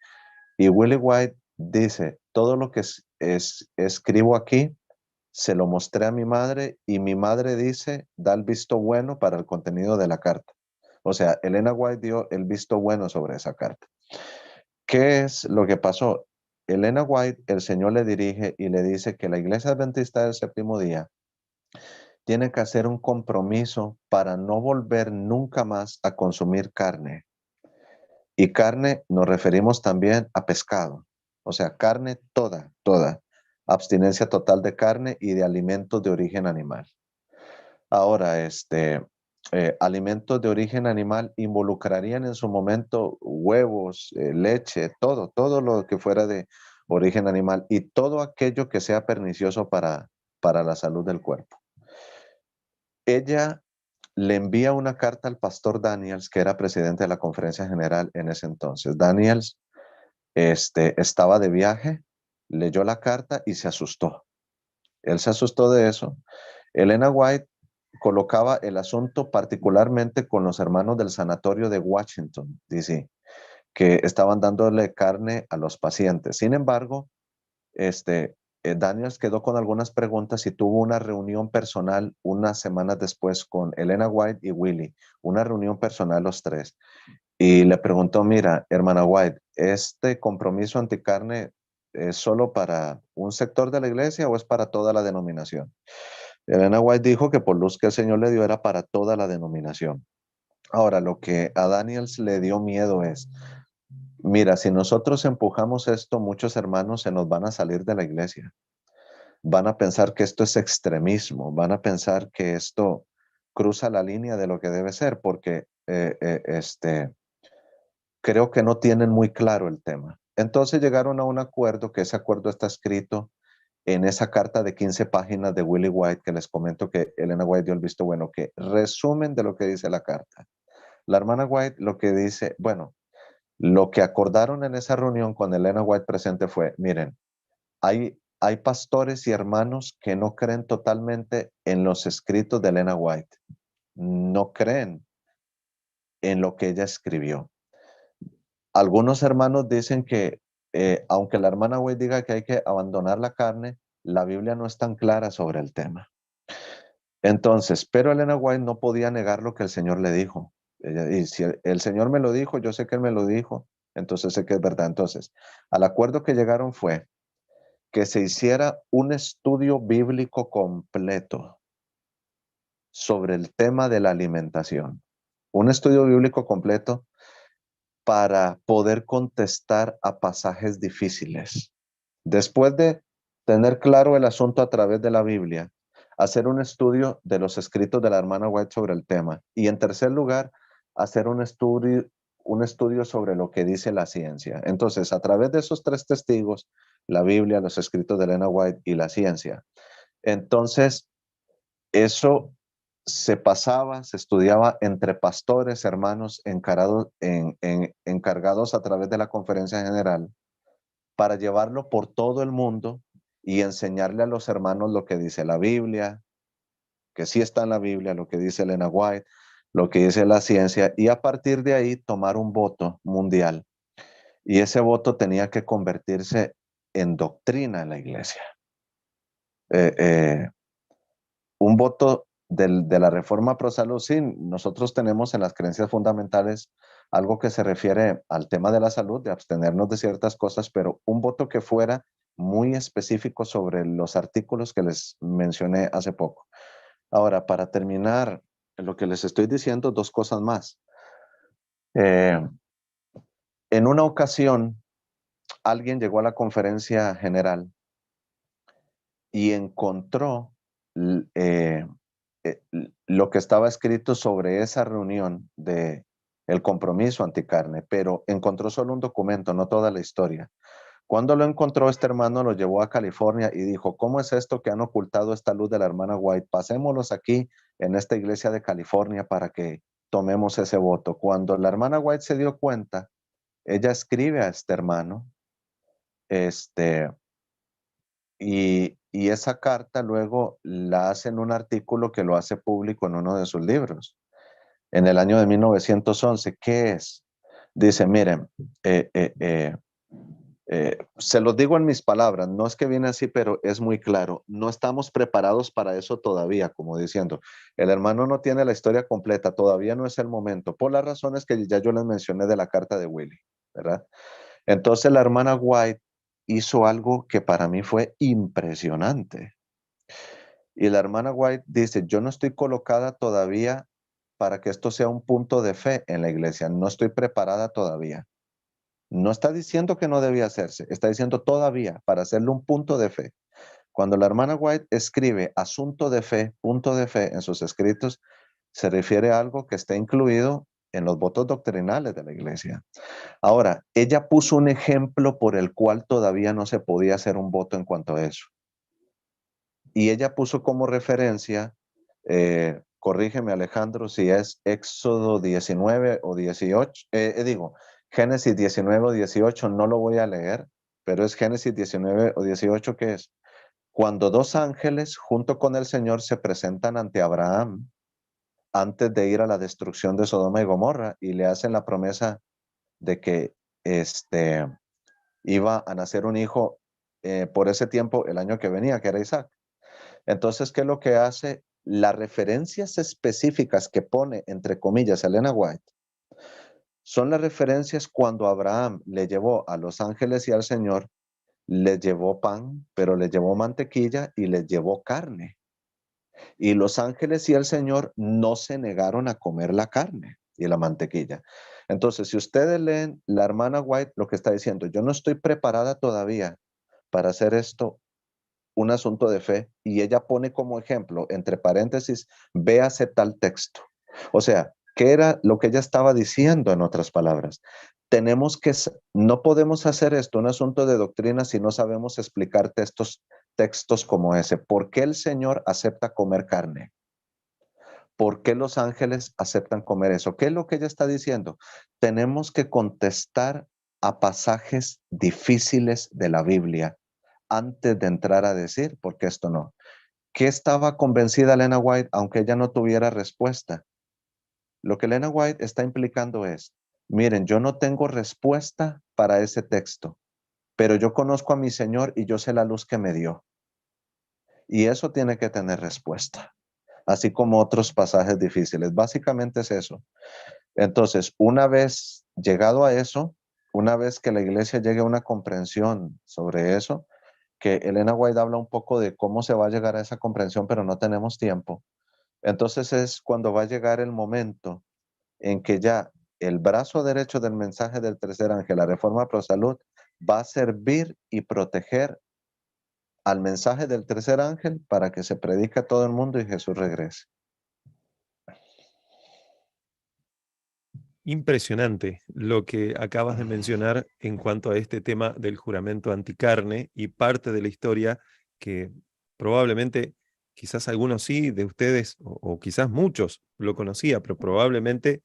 Y Willie White dice, todo lo que escribo aquí se lo mostré a mi madre y mi madre dice, da el visto bueno para el contenido de la carta. O sea, Elena White dio el visto bueno sobre esa carta. ¿Qué es lo que pasó? Elena White, el Señor le dirige y le dice que la Iglesia Adventista del Séptimo Día tiene que hacer un compromiso para no volver nunca más a consumir carne. Y carne nos referimos también a pescado, o sea, carne toda. Abstinencia total de carne y de alimentos de origen animal. Ahora, alimentos de origen animal involucrarían en su momento huevos, leche, todo lo que fuera de origen animal y todo aquello que sea pernicioso para la salud del cuerpo. Ella le envía una carta al pastor Daniels, que era presidente de la conferencia general en ese entonces. Daniels, estaba de viaje, leyó la carta y se asustó. Él se asustó de eso. Elena White colocaba el asunto particularmente con los hermanos del sanatorio de Washington, D.C., que estaban dándole carne a los pacientes. Sin embargo, Daniels quedó con algunas preguntas y tuvo una reunión personal unas semanas después con Elena White y Willie, una reunión personal los tres. Y le preguntó, mira, hermana White, ¿este compromiso anticarne es solo para un sector de la iglesia o es para toda la denominación? Elena White dijo que por luz que el Señor le dio era para toda la denominación. Ahora, lo que a Daniels le dio miedo es, mira, si nosotros empujamos esto, muchos hermanos se nos van a salir de la iglesia. Van a pensar que esto es extremismo, van a pensar que esto cruza la línea de lo que debe ser, porque creo que no tienen muy claro el tema. Entonces llegaron a un acuerdo, que ese acuerdo está escrito en esa carta de 15 páginas de Willie White, que les comento que Elena White dio el visto bueno, que resumen de lo que dice la carta. La hermana White lo que dice, bueno, lo que acordaron en esa reunión con Elena White presente fue, miren, hay pastores y hermanos que no creen totalmente en los escritos de Elena White, no creen en lo que ella escribió. Algunos hermanos dicen que aunque la hermana White diga que hay que abandonar la carne, la Biblia no es tan clara sobre el tema. Entonces, pero Elena White no podía negar lo que el Señor le dijo. Y si el Señor me lo dijo, yo sé que Él me lo dijo, entonces sé que es verdad. Entonces, al acuerdo que llegaron fue que se hiciera un estudio bíblico completo sobre el tema de la alimentación. Un estudio bíblico completo para poder contestar a pasajes difíciles. Después de tener claro el asunto a través de la Biblia, hacer un estudio de los escritos de la hermana White sobre el tema. Y en tercer lugar, hacer un estudio sobre lo que dice la ciencia. Entonces, a través de esos tres testigos, la Biblia, los escritos de Elena White y la ciencia. Entonces, eso se pasaba, se estudiaba entre pastores, hermanos, encargados a través de la conferencia general para llevarlo por todo el mundo y enseñarle a los hermanos lo que dice la Biblia, que sí está en la Biblia, lo que dice Elena White, lo que dice la ciencia, y a partir de ahí tomar un voto mundial. Y ese voto tenía que convertirse en doctrina en la iglesia. Eh, eh, un voto de la reforma pro salud, sí, nosotros tenemos en las creencias fundamentales algo que se refiere al tema de la salud, de abstenernos de ciertas cosas, pero un voto que fuera muy específico sobre los artículos que les mencioné hace poco. Ahora, para terminar lo que les estoy diciendo, dos cosas más. En una ocasión, alguien llegó a la conferencia general y encontró lo que estaba escrito sobre esa reunión de el compromiso anticarne, pero encontró solo un documento, no toda la historia. Cuando lo encontró, este hermano lo llevó a California y dijo, ¿cómo es esto que han ocultado esta luz de la hermana White? Pasémoslos aquí en esta iglesia de California para que tomemos ese voto. Cuando la hermana White se dio cuenta, ella escribe a este hermano, y esa carta luego la hace en un artículo que lo hace público en uno de sus libros. En el año de 1911, ¿qué es? Dice, miren, se los digo en mis palabras, no es que viene así, pero es muy claro. No estamos preparados para eso todavía, como diciendo, el hermano no tiene la historia completa, todavía no es el momento, por las razones que ya yo les mencioné de la carta de Willie, ¿verdad? Entonces la hermana White hizo algo que para mí fue impresionante. Y la hermana White dice, yo no estoy colocada todavía para que esto sea un punto de fe en la iglesia, no estoy preparada todavía. No está diciendo que no debía hacerse, está diciendo todavía para hacerle un punto de fe. Cuando la hermana White escribe asunto de fe, punto de fe en sus escritos, se refiere a algo que está incluido en los votos doctrinales de la iglesia. Ahora, ella puso un ejemplo por el cual todavía no se podía hacer un voto en cuanto a eso. Y ella puso como referencia, corrígeme Alejandro, si es Éxodo 19 o 18, Génesis 19 o 18, no lo voy a leer, pero es Génesis 19 o 18, que es cuando dos ángeles junto con el Señor se presentan ante Abraham antes de ir a la destrucción de Sodoma y Gomorra, y le hacen la promesa de que iba a nacer un hijo por ese tiempo, el año que venía, que era Isaac. Entonces, ¿qué es lo que hace? Las referencias específicas que pone, entre comillas, Elena White, son las referencias cuando Abraham le llevó a los ángeles y al Señor, les llevó pan, pero les llevó mantequilla y les llevó carne. Y los ángeles y el Señor no se negaron a comer la carne y la mantequilla. Entonces, si ustedes leen, la hermana White lo que está diciendo, yo no estoy preparada todavía para hacer esto un asunto de fe, y ella pone como ejemplo, entre paréntesis, véase tal texto. O sea, ¿qué era lo que ella estaba diciendo en otras palabras? No podemos hacer esto un asunto de doctrina si no sabemos explicar textos como ese. ¿Por qué el Señor acepta comer carne? ¿Por qué los ángeles aceptan comer eso? ¿Qué es lo que ella está diciendo? Tenemos que contestar a pasajes difíciles de la Biblia antes de entrar a decir, ¿por qué esto no? ¿Qué estaba convencida Elena White, aunque ella no tuviera respuesta? Lo que Elena White está implicando es, miren, yo no tengo respuesta para ese texto, pero yo conozco a mi Señor y yo sé la luz que me dio. Y eso tiene que tener respuesta, así como otros pasajes difíciles. Básicamente es eso. Entonces, una vez llegado a eso, una vez que la iglesia llegue a una comprensión sobre eso, que Elena White habla un poco de cómo se va a llegar a esa comprensión, pero no tenemos tiempo. Entonces es cuando va a llegar el momento en que ya el brazo derecho del mensaje del tercer ángel, la reforma pro salud, va a servir y proteger al mensaje del tercer ángel para que se predique a todo el mundo y Jesús regrese. Impresionante lo que acabas de mencionar en cuanto a este tema del juramento anticarne y parte de la historia que probablemente, quizás algunos sí de ustedes, o quizás muchos lo conocía, pero probablemente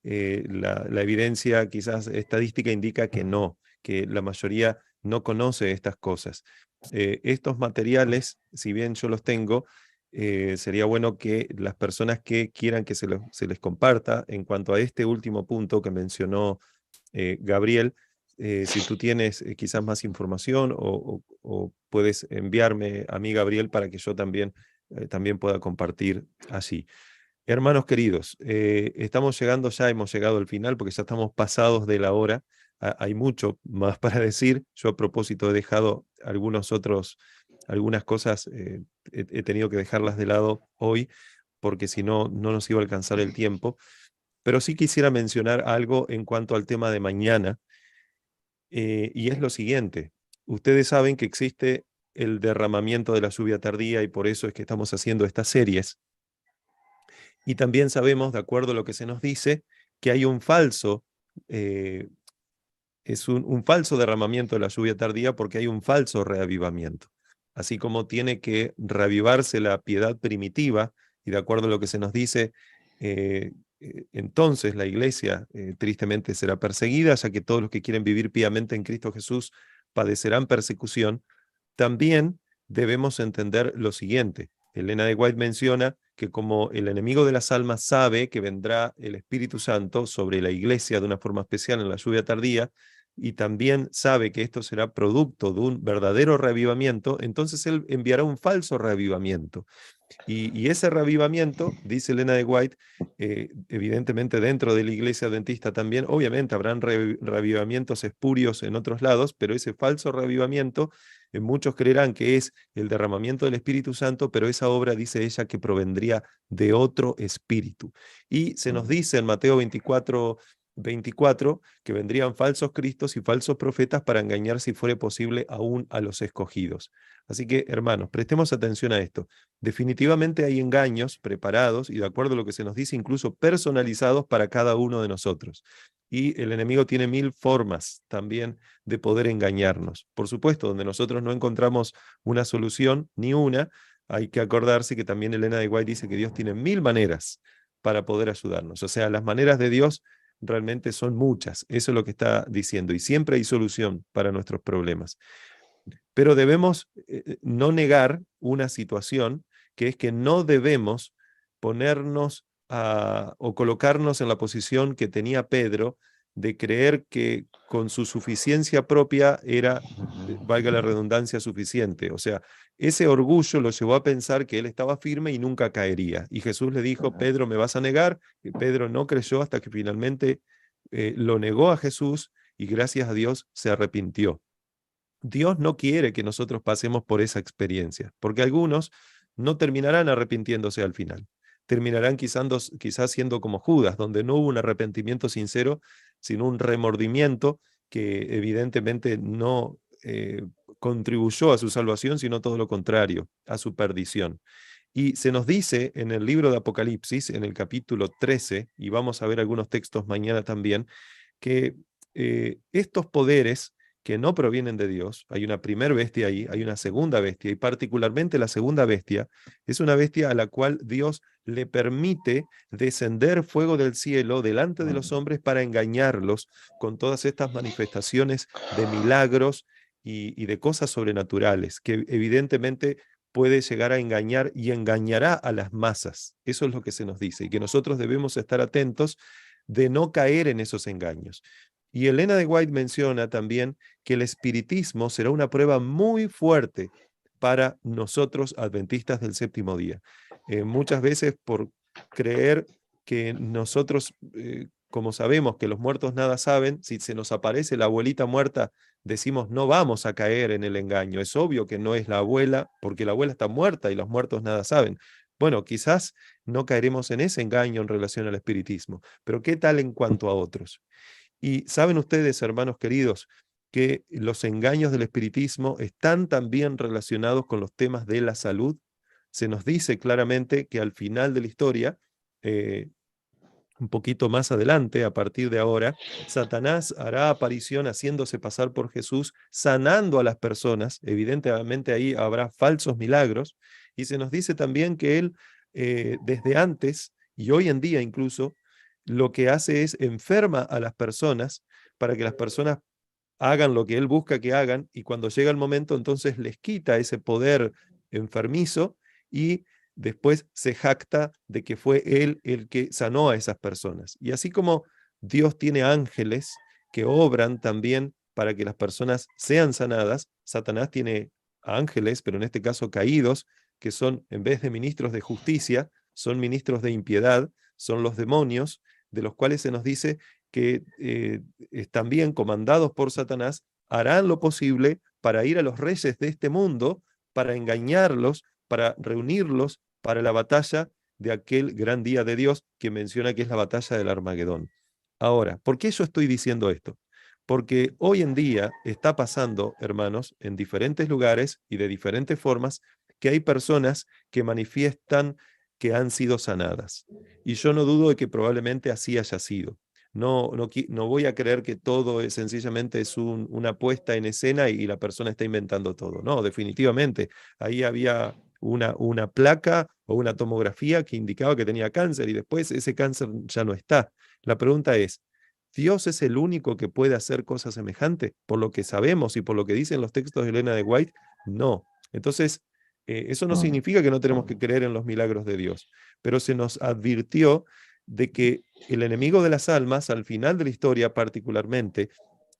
la evidencia quizás estadística indica que no, que la mayoría no conoce estas cosas. Estos materiales, si bien yo los tengo, sería bueno que las personas que quieran que se les comparta en cuanto a este último punto que mencionó Gabriel, si tú tienes quizás más información o puedes enviarme a mí, Gabriel, para que yo también pueda compartir así. Hermanos queridos, hemos llegado al final porque ya estamos pasados de la hora. Hay mucho más para decir. Yo a propósito he dejado algunas cosas, he tenido que dejarlas de lado hoy porque si no, no nos iba a alcanzar el tiempo. Pero sí quisiera mencionar algo en cuanto al tema de mañana, y es lo siguiente. Ustedes saben que existe el derramamiento de la lluvia tardía y por eso es que estamos haciendo estas series. Y también sabemos, de acuerdo a lo que se nos dice, que hay eh, un falso derramamiento de la lluvia tardía porque hay un falso reavivamiento. Así como tiene que reavivarse la piedad primitiva, y de acuerdo a lo que se nos dice, entonces la iglesia tristemente será perseguida, ya que todos los que quieren vivir piamente en Cristo Jesús padecerán persecución. También debemos entender lo siguiente. Elena de White menciona que como el enemigo de las almas sabe que vendrá el Espíritu Santo sobre la iglesia de una forma especial en la lluvia tardía, y también sabe que esto será producto de un verdadero reavivamiento, entonces él enviará un falso reavivamiento. Y ese reavivamiento, dice Elena de White, evidentemente dentro de la iglesia adventista también, obviamente habrán reavivamientos espurios en otros lados, pero ese falso reavivamiento, muchos creerán que es el derramamiento del Espíritu Santo, pero esa obra, dice ella, que provendría de otro espíritu. Y se nos dice en Mateo 24 que vendrían falsos cristos y falsos profetas para engañar, si fuere posible, aún a los escogidos. Así que, hermanos, prestemos atención a esto. Definitivamente hay engaños preparados y de acuerdo a lo que se nos dice, incluso personalizados para cada uno de nosotros. Y el enemigo tiene 1000 formas también de poder engañarnos. Por supuesto, donde nosotros no encontramos una solución, ni una, hay que acordarse que también Elena de White dice que Dios tiene 1000 maneras para poder ayudarnos. O sea, las maneras de Dios realmente son muchas. Eso es lo que está diciendo. Y siempre hay solución para nuestros problemas. Pero debemos no negar una situación, que es que no debemos ponernos o colocarnos en la posición que tenía Pedro de creer que con su suficiencia propia era, valga la redundancia, suficiente. O sea, ese orgullo lo llevó a pensar que él estaba firme y nunca caería. Y Jesús le dijo, Pedro, ¿me vas a negar? Y Pedro no creyó hasta que finalmente lo negó a Jesús y gracias a Dios se arrepintió. Dios no quiere que nosotros pasemos por esa experiencia, porque algunos no terminarán arrepintiéndose al final. Terminarán quizás siendo como Judas, donde no hubo un arrepentimiento sincero, sino un remordimiento que evidentemente no contribuyó a su salvación, sino todo lo contrario, a su perdición. Y se nos dice en el libro de Apocalipsis, en el capítulo 13, y vamos a ver algunos textos mañana también, que estos poderes que no provienen de Dios, hay una primer bestia ahí, hay una segunda bestia, y particularmente la segunda bestia es una bestia a la cual Dios le permite descender fuego del cielo delante de los hombres para engañarlos con todas estas manifestaciones de milagros y de cosas sobrenaturales, que evidentemente puede llegar a engañar y engañará a las masas. Eso es lo que se nos dice, y que nosotros debemos estar atentos de no caer en esos engaños. Y Elena de White menciona también que el espiritismo será una prueba muy fuerte para nosotros adventistas del séptimo día. Muchas veces por creer que nosotros, como sabemos que los muertos nada saben, si se nos aparece la abuelita muerta, decimos no vamos a caer en el engaño. Es obvio que no es la abuela, porque la abuela está muerta y los muertos nada saben. Bueno, quizás no caeremos en ese engaño en relación al espiritismo, pero ¿qué tal en cuanto a otros? Y saben ustedes, hermanos queridos, que los engaños del espiritismo están también relacionados con los temas de la salud. Se nos dice claramente que al final de la historia, eh, un poquito más adelante, a partir de ahora, Satanás hará aparición haciéndose pasar por Jesús, sanando a las personas. Evidentemente ahí habrá falsos milagros. Y se nos dice también que él, desde antes y hoy en día incluso, lo que hace es enferma a las personas para que las personas hagan lo que él busca que hagan, y cuando llega el momento entonces les quita ese poder enfermizo y después se jacta de que fue él el que sanó a esas personas. Y así como Dios tiene ángeles que obran también para que las personas sean sanadas, Satanás tiene ángeles, pero en este caso caídos, que son, en vez de ministros de justicia, son ministros de impiedad, son los demonios, de los cuales se nos dice que también comandados por Satanás, harán lo posible para ir a los reyes de este mundo, para engañarlos, para reunirlos para la batalla de aquel gran día de Dios que menciona que es la batalla del Armagedón. Ahora, ¿por qué yo estoy diciendo esto? Porque hoy en día está pasando, hermanos, en diferentes lugares y de diferentes formas, que hay personas que manifiestan que han sido sanadas. Y yo no dudo de que probablemente así haya sido. No voy a creer que todo sencillamente es una puesta en escena y la persona está inventando todo. No, definitivamente. Ahí había una placa o una tomografía que indicaba que tenía cáncer y después ese cáncer ya no está. La pregunta es, ¿Dios es el único que puede hacer cosas semejantes? Por lo que sabemos y por lo que dicen los textos de Elena de White, no. Entonces, eso no significa que no tenemos que creer en los milagros de Dios, pero se nos advirtió de que el enemigo de las almas, al final de la historia particularmente,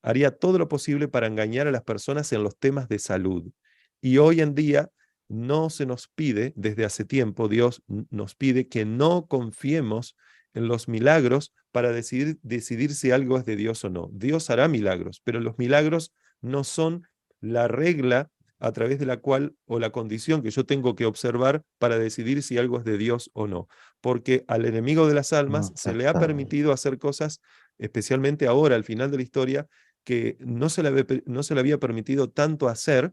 haría todo lo posible para engañar a las personas en los temas de salud. Y hoy en día no se nos pide, desde hace tiempo, Dios nos pide que no confiemos en los milagros para decidir si algo es de Dios o no. Dios hará milagros, pero los milagros no son la regla a través de la cual o la condición que yo tengo que observar para decidir si algo es de Dios o no. Porque al enemigo de las almas se le ha permitido hacer cosas, especialmente ahora, al final de la historia, que no se le había permitido tanto hacer,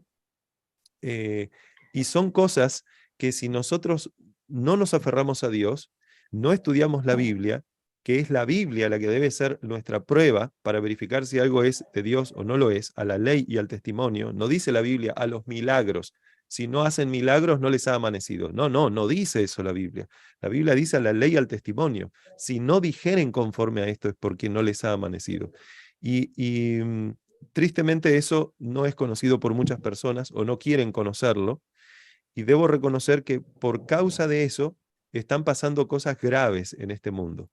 y son cosas que si nosotros no nos aferramos a Dios, no estudiamos la Biblia, que es la Biblia la que debe ser nuestra prueba para verificar si algo es de Dios o no lo es, a la ley y al testimonio. No dice la Biblia a los milagros. Si no hacen milagros, no les ha amanecido. No dice eso la Biblia. La Biblia dice a la ley y al testimonio. Si no dijeren conforme a esto es porque no les ha amanecido. Y tristemente eso no es conocido por muchas personas o no quieren conocerlo. Y debo reconocer que por causa de eso, están pasando cosas graves en este mundo.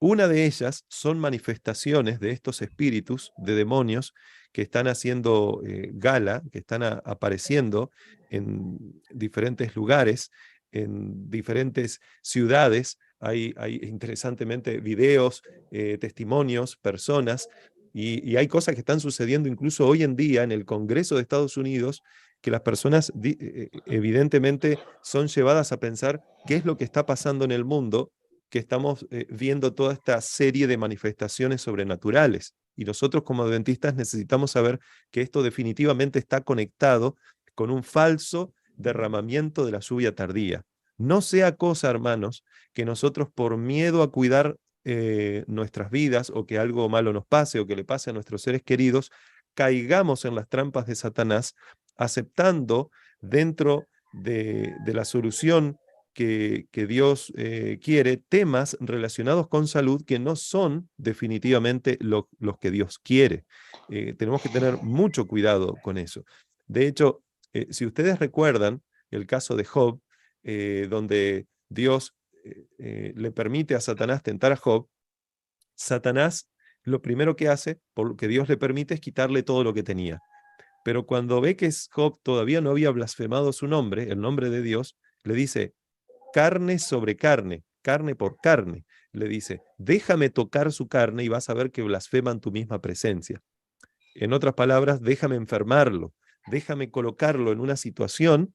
Una de ellas son manifestaciones de estos espíritus de demonios que están haciendo gala, que están apareciendo en diferentes lugares, en diferentes ciudades. Hay interesantemente videos, testimonios, personas, y hay cosas que están sucediendo incluso hoy en día en el Congreso de Estados Unidos, que las personas evidentemente son llevadas a pensar qué es lo que está pasando en el mundo, que estamos viendo toda esta serie de manifestaciones sobrenaturales. Y nosotros como adventistas necesitamos saber que esto definitivamente está conectado con un falso derramamiento de la lluvia tardía. No sea cosa, hermanos, que nosotros por miedo a cuidar nuestras vidas, o que algo malo nos pase, o que le pase a nuestros seres queridos, caigamos en las trampas de Satanás, aceptando dentro de la solución que Dios quiere, temas relacionados con salud que no son definitivamente los que Dios quiere. Tenemos que tener mucho cuidado con eso. De hecho, si ustedes recuerdan el caso de Job, donde Dios le permite a Satanás tentar a Job, Satanás lo primero que hace, por lo que Dios le permite, es quitarle todo lo que tenía. Pero cuando ve que Job todavía no había blasfemado su nombre, el nombre de Dios, le dice: carne sobre carne, carne por carne. Le dice: déjame tocar su carne y vas a ver que blasfeman tu misma presencia. En otras palabras, déjame enfermarlo, déjame colocarlo en una situación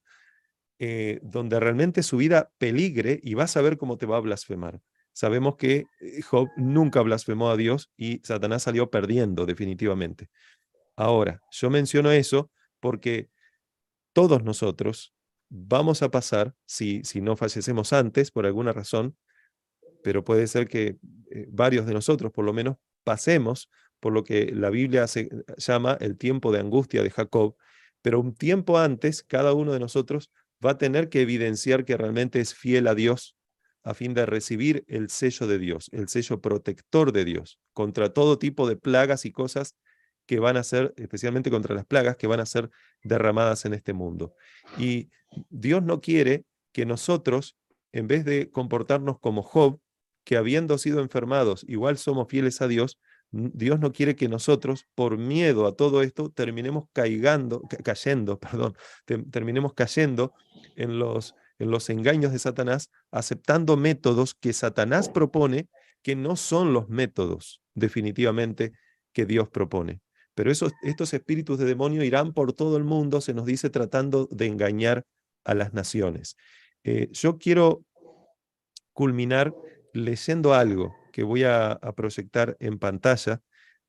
donde realmente su vida peligre, y vas a ver cómo te va a blasfemar. Sabemos que Job nunca blasfemó a Dios y Satanás salió perdiendo definitivamente. Ahora, yo menciono eso porque todos nosotros vamos a pasar, si no fallecemos antes por alguna razón, pero puede ser que varios de nosotros por lo menos pasemos por lo que la Biblia llama el tiempo de angustia de Jacob, pero un tiempo antes cada uno de nosotros va a tener que evidenciar que realmente es fiel a Dios, a fin de recibir el sello de Dios, el sello protector de Dios, contra todo tipo de plagas y cosas que van a ser, especialmente contra las plagas que van a ser derramadas en este mundo. Y Dios no quiere que nosotros, en vez de comportarnos como Job, que habiendo sido enfermados, igual somos fieles a Dios, Dios no quiere que nosotros, por miedo a todo esto, terminemos terminemos cayendo en los engaños de Satanás, aceptando métodos que Satanás propone, que no son los métodos definitivamente que Dios propone. Pero estos espíritus de demonio irán por todo el mundo, se nos dice, tratando de engañar a las naciones. Yo quiero culminar leyendo algo que voy a proyectar en pantalla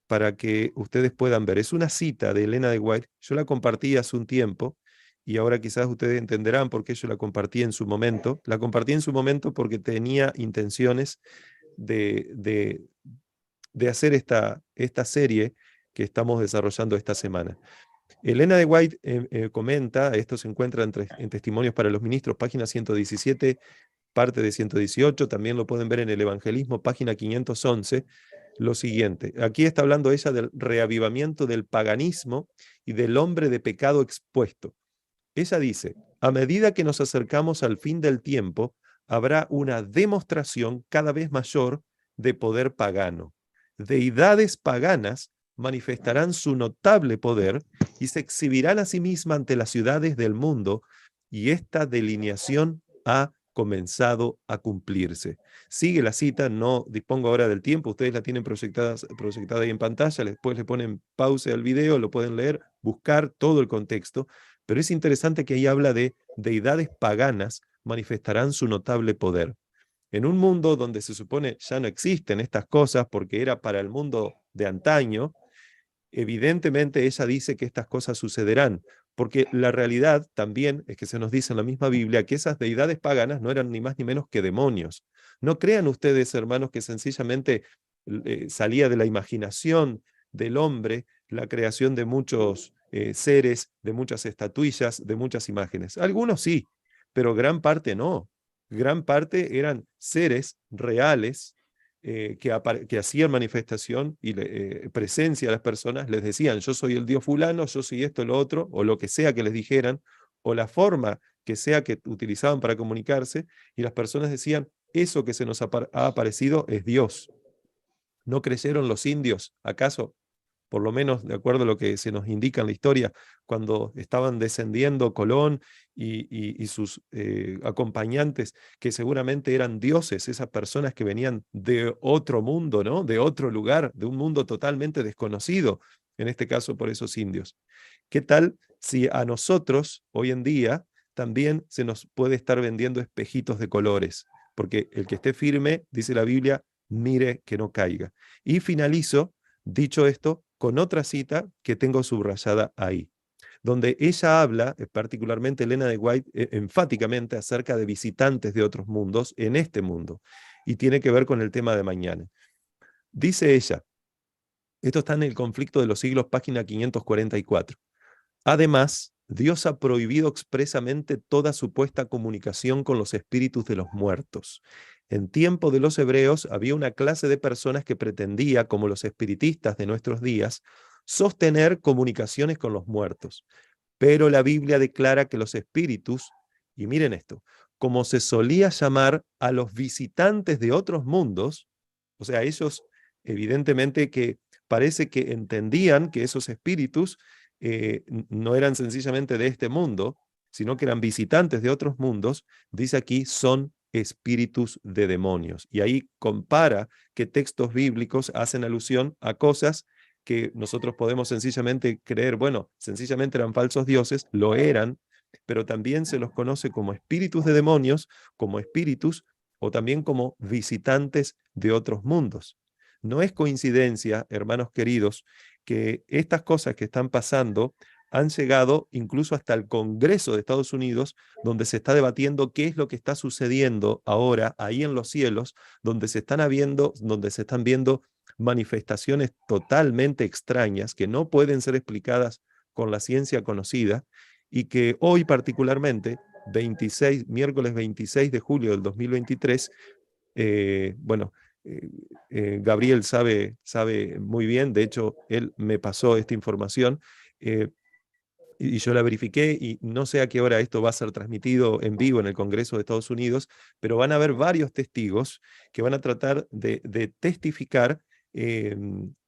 para que ustedes puedan ver. Es una cita de Elena de White. Yo la compartí hace un tiempo y ahora quizás ustedes entenderán por qué yo la compartí en su momento. La compartí en su momento porque tenía intenciones de hacer esta serie que estamos desarrollando esta semana. Elena de White comenta, esto se encuentra en Testimonios para los Ministros, página 117, parte de 118, también lo pueden ver en el Evangelismo, página 511, lo siguiente. Aquí está hablando ella del reavivamiento del paganismo y del hombre de pecado expuesto. Ella dice: a medida que nos acercamos al fin del tiempo, habrá una demostración cada vez mayor de poder pagano. Deidades paganas manifestarán su notable poder y se exhibirán a sí mismas ante las ciudades del mundo, y esta delineación ha comenzado a cumplirse. Sigue la cita, no dispongo ahora del tiempo, ustedes la tienen proyectada ahí en pantalla, después le ponen pausa al video, lo pueden leer, buscar todo el contexto, pero es interesante que ahí habla de deidades paganas manifestarán su notable poder. En un mundo donde se supone ya no existen estas cosas porque era para el mundo de antaño, evidentemente ella dice que estas cosas sucederán, porque la realidad también es que se nos dice en la misma Biblia que esas deidades paganas no eran ni más ni menos que demonios. No crean ustedes, hermanos, que sencillamente salía de la imaginación del hombre la creación de muchos seres, de muchas estatuillas, de muchas imágenes. Algunos sí, pero gran parte no. Gran parte eran seres reales que hacían manifestación y presencia a las personas, les decían: yo soy el Dios fulano, yo soy esto, lo otro, o lo que sea que les dijeran, o la forma que sea que utilizaban para comunicarse, y las personas decían, eso que se nos ha aparecido es Dios. ¿No creyeron los indios, acaso? Por lo menos de acuerdo a lo que se nos indica en la historia, cuando estaban descendiendo Colón y sus acompañantes, que seguramente eran dioses, esas personas que venían de otro mundo, ¿no? De otro lugar, de un mundo totalmente desconocido, en este caso por esos indios. ¿Qué tal si a nosotros, hoy en día, también se nos puede estar vendiendo espejitos de colores? Porque el que esté firme, dice la Biblia, mire que no caiga. Y finalizo, dicho esto, con otra cita que tengo subrayada ahí, donde ella habla, particularmente Elena de White, enfáticamente acerca de visitantes de otros mundos en este mundo, y tiene que ver con el tema de mañana. Dice ella, esto está en el Conflicto de los Siglos, página 544. Además, Dios ha prohibido expresamente toda supuesta comunicación con los espíritus de los muertos. En tiempo de los hebreos había una clase de personas que pretendía, como los espiritistas de nuestros días, sostener comunicaciones con los muertos. Pero la Biblia declara que los espíritus, y miren esto, como se solía llamar a los visitantes de otros mundos, o sea, ellos evidentemente que parece que entendían que esos espíritus no eran sencillamente de este mundo, sino que eran visitantes de otros mundos, dice aquí, son espíritus de demonios. Y ahí compara que textos bíblicos hacen alusión a cosas que nosotros podemos sencillamente creer, bueno, sencillamente eran falsos dioses, lo eran, pero también se los conoce como espíritus de demonios, como espíritus o también como visitantes de otros mundos. No es coincidencia, hermanos queridos, que estas cosas que están pasando han llegado incluso hasta el Congreso de Estados Unidos, donde se está debatiendo qué es lo que está sucediendo ahora ahí en los cielos, donde se están viendo manifestaciones totalmente extrañas que no pueden ser explicadas con la ciencia conocida y que hoy particularmente, miércoles 26 de julio del 2023, bueno, Gabriel sabe muy bien, de hecho, él me pasó esta información y yo la verifiqué y no sé a qué hora esto va a ser transmitido en vivo en el Congreso de Estados Unidos, pero van a haber varios testigos que van a tratar de testificar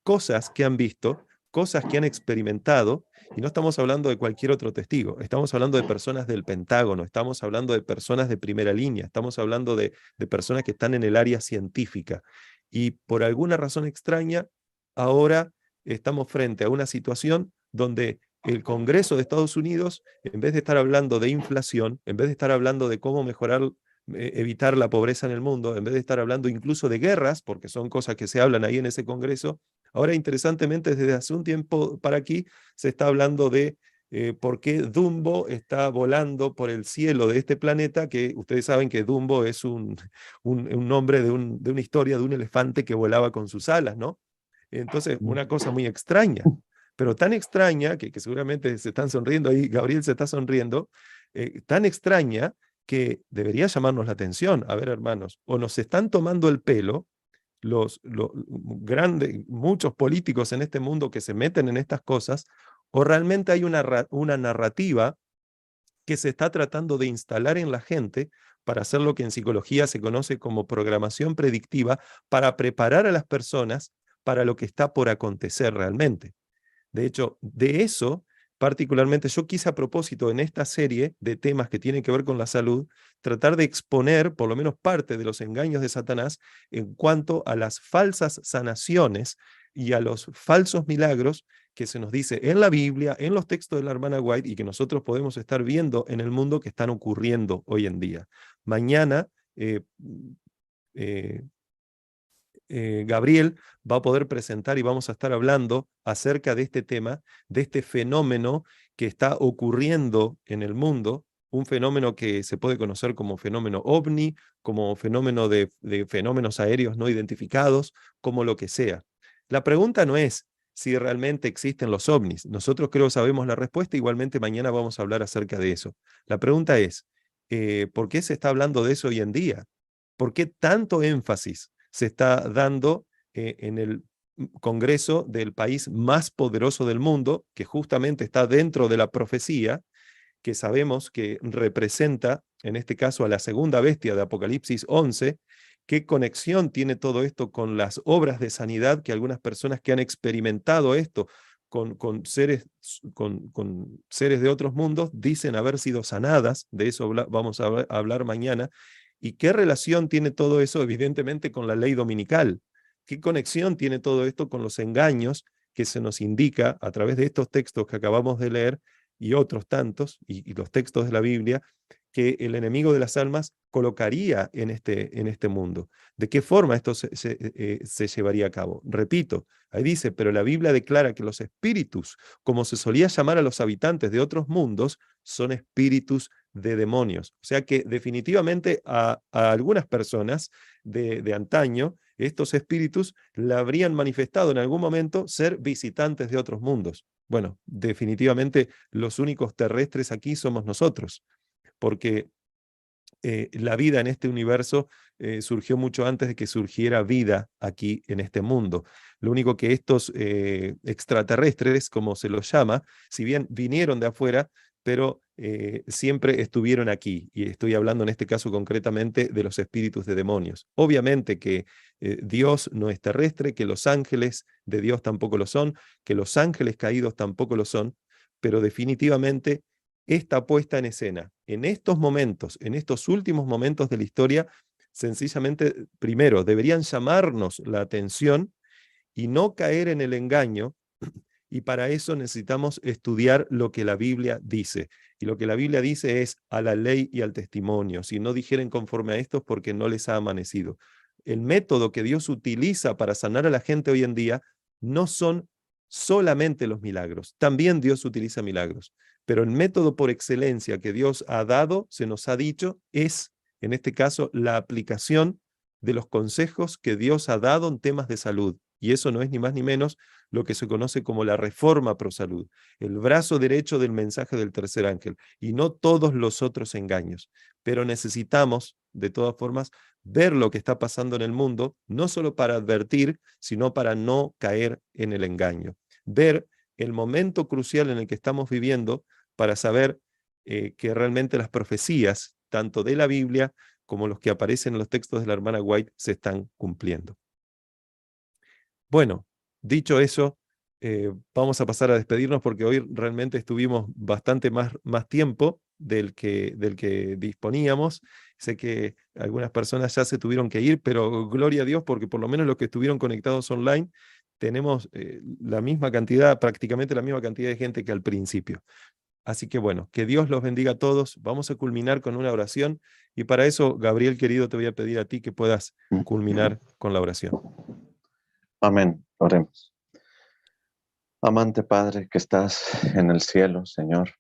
cosas que han visto, cosas que han experimentado, y no estamos hablando de cualquier otro testigo, estamos hablando de personas del Pentágono, estamos hablando de personas de primera línea, estamos hablando de personas que están en el área científica. Y por alguna razón extraña, ahora estamos frente a una situación donde el Congreso de Estados Unidos, en vez de estar hablando de inflación, en vez de estar hablando de cómo mejorar, evitar la pobreza en el mundo, en vez de estar hablando incluso de guerras, porque son cosas que se hablan ahí en ese Congreso, ahora interesantemente desde hace un tiempo para aquí se está hablando de por qué Dumbo está volando por el cielo de este planeta, que ustedes saben que Dumbo es un nombre de una historia de un elefante que volaba con sus alas, ¿no? Entonces, una cosa muy extraña, pero tan extraña, que seguramente se están sonriendo ahí, Gabriel se está sonriendo, tan extraña que debería llamarnos la atención. A ver, hermanos, o nos están tomando el pelo los grandes, muchos políticos en este mundo que se meten en estas cosas, o realmente hay una narrativa que se está tratando de instalar en la gente para hacer lo que en psicología se conoce como programación predictiva, para preparar a las personas para lo que está por acontecer realmente. De hecho, de eso, particularmente, yo quise a propósito en esta serie de temas que tienen que ver con la salud, tratar de exponer por lo menos parte de los engaños de Satanás en cuanto a las falsas sanaciones y a los falsos milagros que se nos dice en la Biblia, en los textos de la hermana White y que nosotros podemos estar viendo en el mundo que están ocurriendo hoy en día. Mañana, Gabriel va a poder presentar y vamos a estar hablando acerca de este tema, de este fenómeno que está ocurriendo en el mundo, un fenómeno que se puede conocer como fenómeno ovni, como fenómeno de fenómenos aéreos no identificados, como lo que sea. La pregunta no es si realmente existen los ovnis. Nosotros creo sabemos la respuesta, igualmente mañana vamos a hablar acerca de eso. La pregunta es, ¿por qué se está hablando de eso hoy en día? ¿Por qué tanto énfasis se está dando en el Congreso del país más poderoso del mundo, que justamente está dentro de la profecía, que sabemos que representa, en este caso, a la segunda bestia de Apocalipsis 11, ¿qué conexión tiene todo esto con las obras de sanidad que algunas personas que han experimentado esto con seres de otros mundos dicen haber sido sanadas? De eso vamos a hablar mañana. ¿Y qué relación tiene todo eso, evidentemente, con la ley dominical? ¿Qué conexión tiene todo esto con los engaños que se nos indica a través de estos textos que acabamos de leer y otros tantos, y los textos de la Biblia, que el enemigo de las almas colocaría en este mundo? ¿De qué forma esto se llevaría a cabo? Repito, ahí dice, pero la Biblia declara que los espíritus, como se solía llamar a los habitantes de otros mundos, son espíritus de demonios. O sea que definitivamente a algunas personas de antaño, estos espíritus le habrían manifestado en algún momento ser visitantes de otros mundos. Bueno, definitivamente los únicos terrestres aquí somos nosotros, porque la vida en este universo surgió mucho antes de que surgiera vida aquí en este mundo. Lo único que estos extraterrestres, como se los llama, si bien vinieron de afuera, pero siempre estuvieron aquí. Y estoy hablando en este caso concretamente de los espíritus de demonios. Obviamente que Dios no es terrestre, que los ángeles de Dios tampoco lo son, que los ángeles caídos tampoco lo son, pero definitivamente esta puesta en escena, en estos momentos, en estos últimos momentos de la historia, sencillamente, primero, deberían llamarnos la atención y no caer en el engaño, y para eso necesitamos estudiar lo que la Biblia dice. Y lo que la Biblia dice es a la ley y al testimonio. Si no dijeren conforme a esto es porque no les ha amanecido. El método que Dios utiliza para sanar a la gente hoy en día no son solamente los milagros. También Dios utiliza milagros. Pero el método por excelencia que Dios ha dado, se nos ha dicho, es, en este caso, la aplicación de los consejos que Dios ha dado en temas de salud. Y eso no es ni más ni menos lo que se conoce como la reforma pro salud, el brazo derecho del mensaje del tercer ángel, y no todos los otros engaños. Pero necesitamos, de todas formas, ver lo que está pasando en el mundo, no solo para advertir, sino para no caer en el engaño. Ver el momento crucial en el que estamos viviendo para saber que realmente las profecías, tanto de la Biblia como los que aparecen en los textos de la hermana White, se están cumpliendo. Bueno, dicho eso, vamos a pasar a despedirnos porque hoy realmente estuvimos bastante más tiempo del que disponíamos. Sé que algunas personas ya se tuvieron que ir, pero gloria a Dios porque por lo menos los que estuvieron conectados online tenemos la misma cantidad, prácticamente la misma cantidad de gente que al principio. Así que bueno, que Dios los bendiga a todos. Vamos a culminar con una oración y para eso, Gabriel querido, te voy a pedir a ti que puedas culminar con la oración. Amén. Oremos. Amante Padre que estás en el cielo, Señor,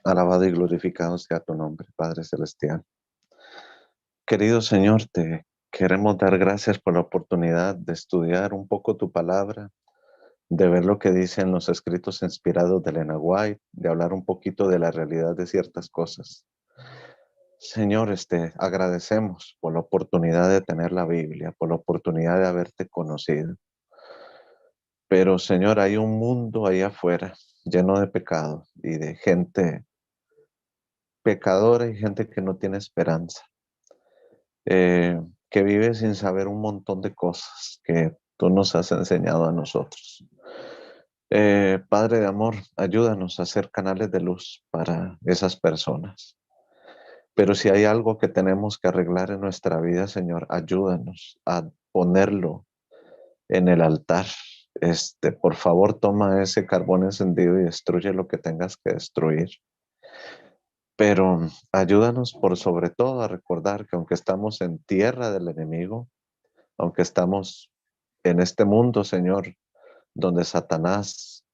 alabado y glorificado sea tu nombre, Padre Celestial. Querido Señor, te queremos dar gracias por la oportunidad de estudiar un poco tu palabra, de ver lo que dicen los escritos inspirados de Elena White, de hablar un poquito de la realidad de ciertas cosas. Señor, agradecemos por la oportunidad de tener la Biblia, por la oportunidad de haberte conocido. Pero, Señor, hay un mundo ahí afuera lleno de pecado y de gente pecadora y gente que no tiene esperanza, que vive sin saber un montón de cosas que tú nos has enseñado a nosotros. Padre de amor, ayúdanos a ser canales de luz para esas personas. Pero si hay algo que tenemos que arreglar en nuestra vida, Señor, ayúdanos a ponerlo en el altar. Por favor, toma ese carbón encendido y destruye lo que tengas que destruir. Pero ayúdanos por sobre todo a recordar que aunque estamos en tierra del enemigo, aunque estamos en este mundo, Señor, donde Satanás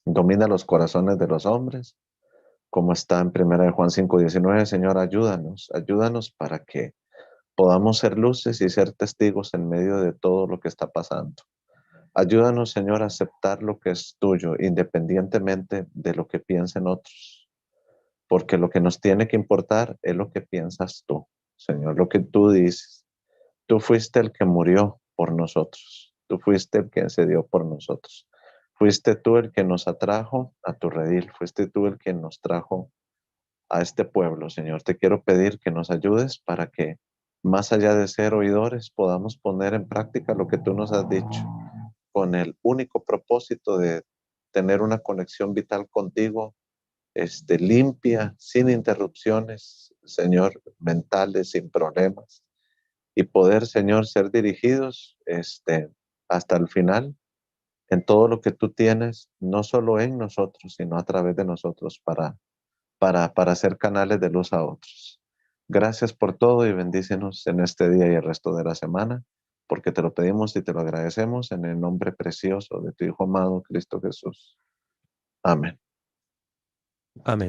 domina los corazones de los hombres, como está en 1 Juan 5:19, Señor, ayúdanos para que podamos ser luces y ser testigos en medio de todo lo que está pasando. Ayúdanos, Señor, a aceptar lo que es tuyo, independientemente de lo que piensen otros, porque lo que nos tiene que importar es lo que piensas tú, Señor, lo que tú dices. Tú fuiste el que murió por nosotros, tú fuiste el que se dio por nosotros. Fuiste tú el que nos atrajo a tu redil, fuiste tú el que nos trajo a este pueblo, Señor. Te quiero pedir que nos ayudes para que, más allá de ser oidores, podamos poner en práctica lo que tú nos has dicho, con el único propósito de tener una conexión vital contigo, limpia, sin interrupciones, Señor, mentales, sin problemas, y poder, Señor, ser dirigidos, hasta el final en todo lo que tú tienes, no solo en nosotros, sino a través de nosotros para ser canales de luz a otros. Gracias por todo y bendícenos en este día y el resto de la semana, porque te lo pedimos y te lo agradecemos en el nombre precioso de tu Hijo amado, Cristo Jesús. Amén. Amén.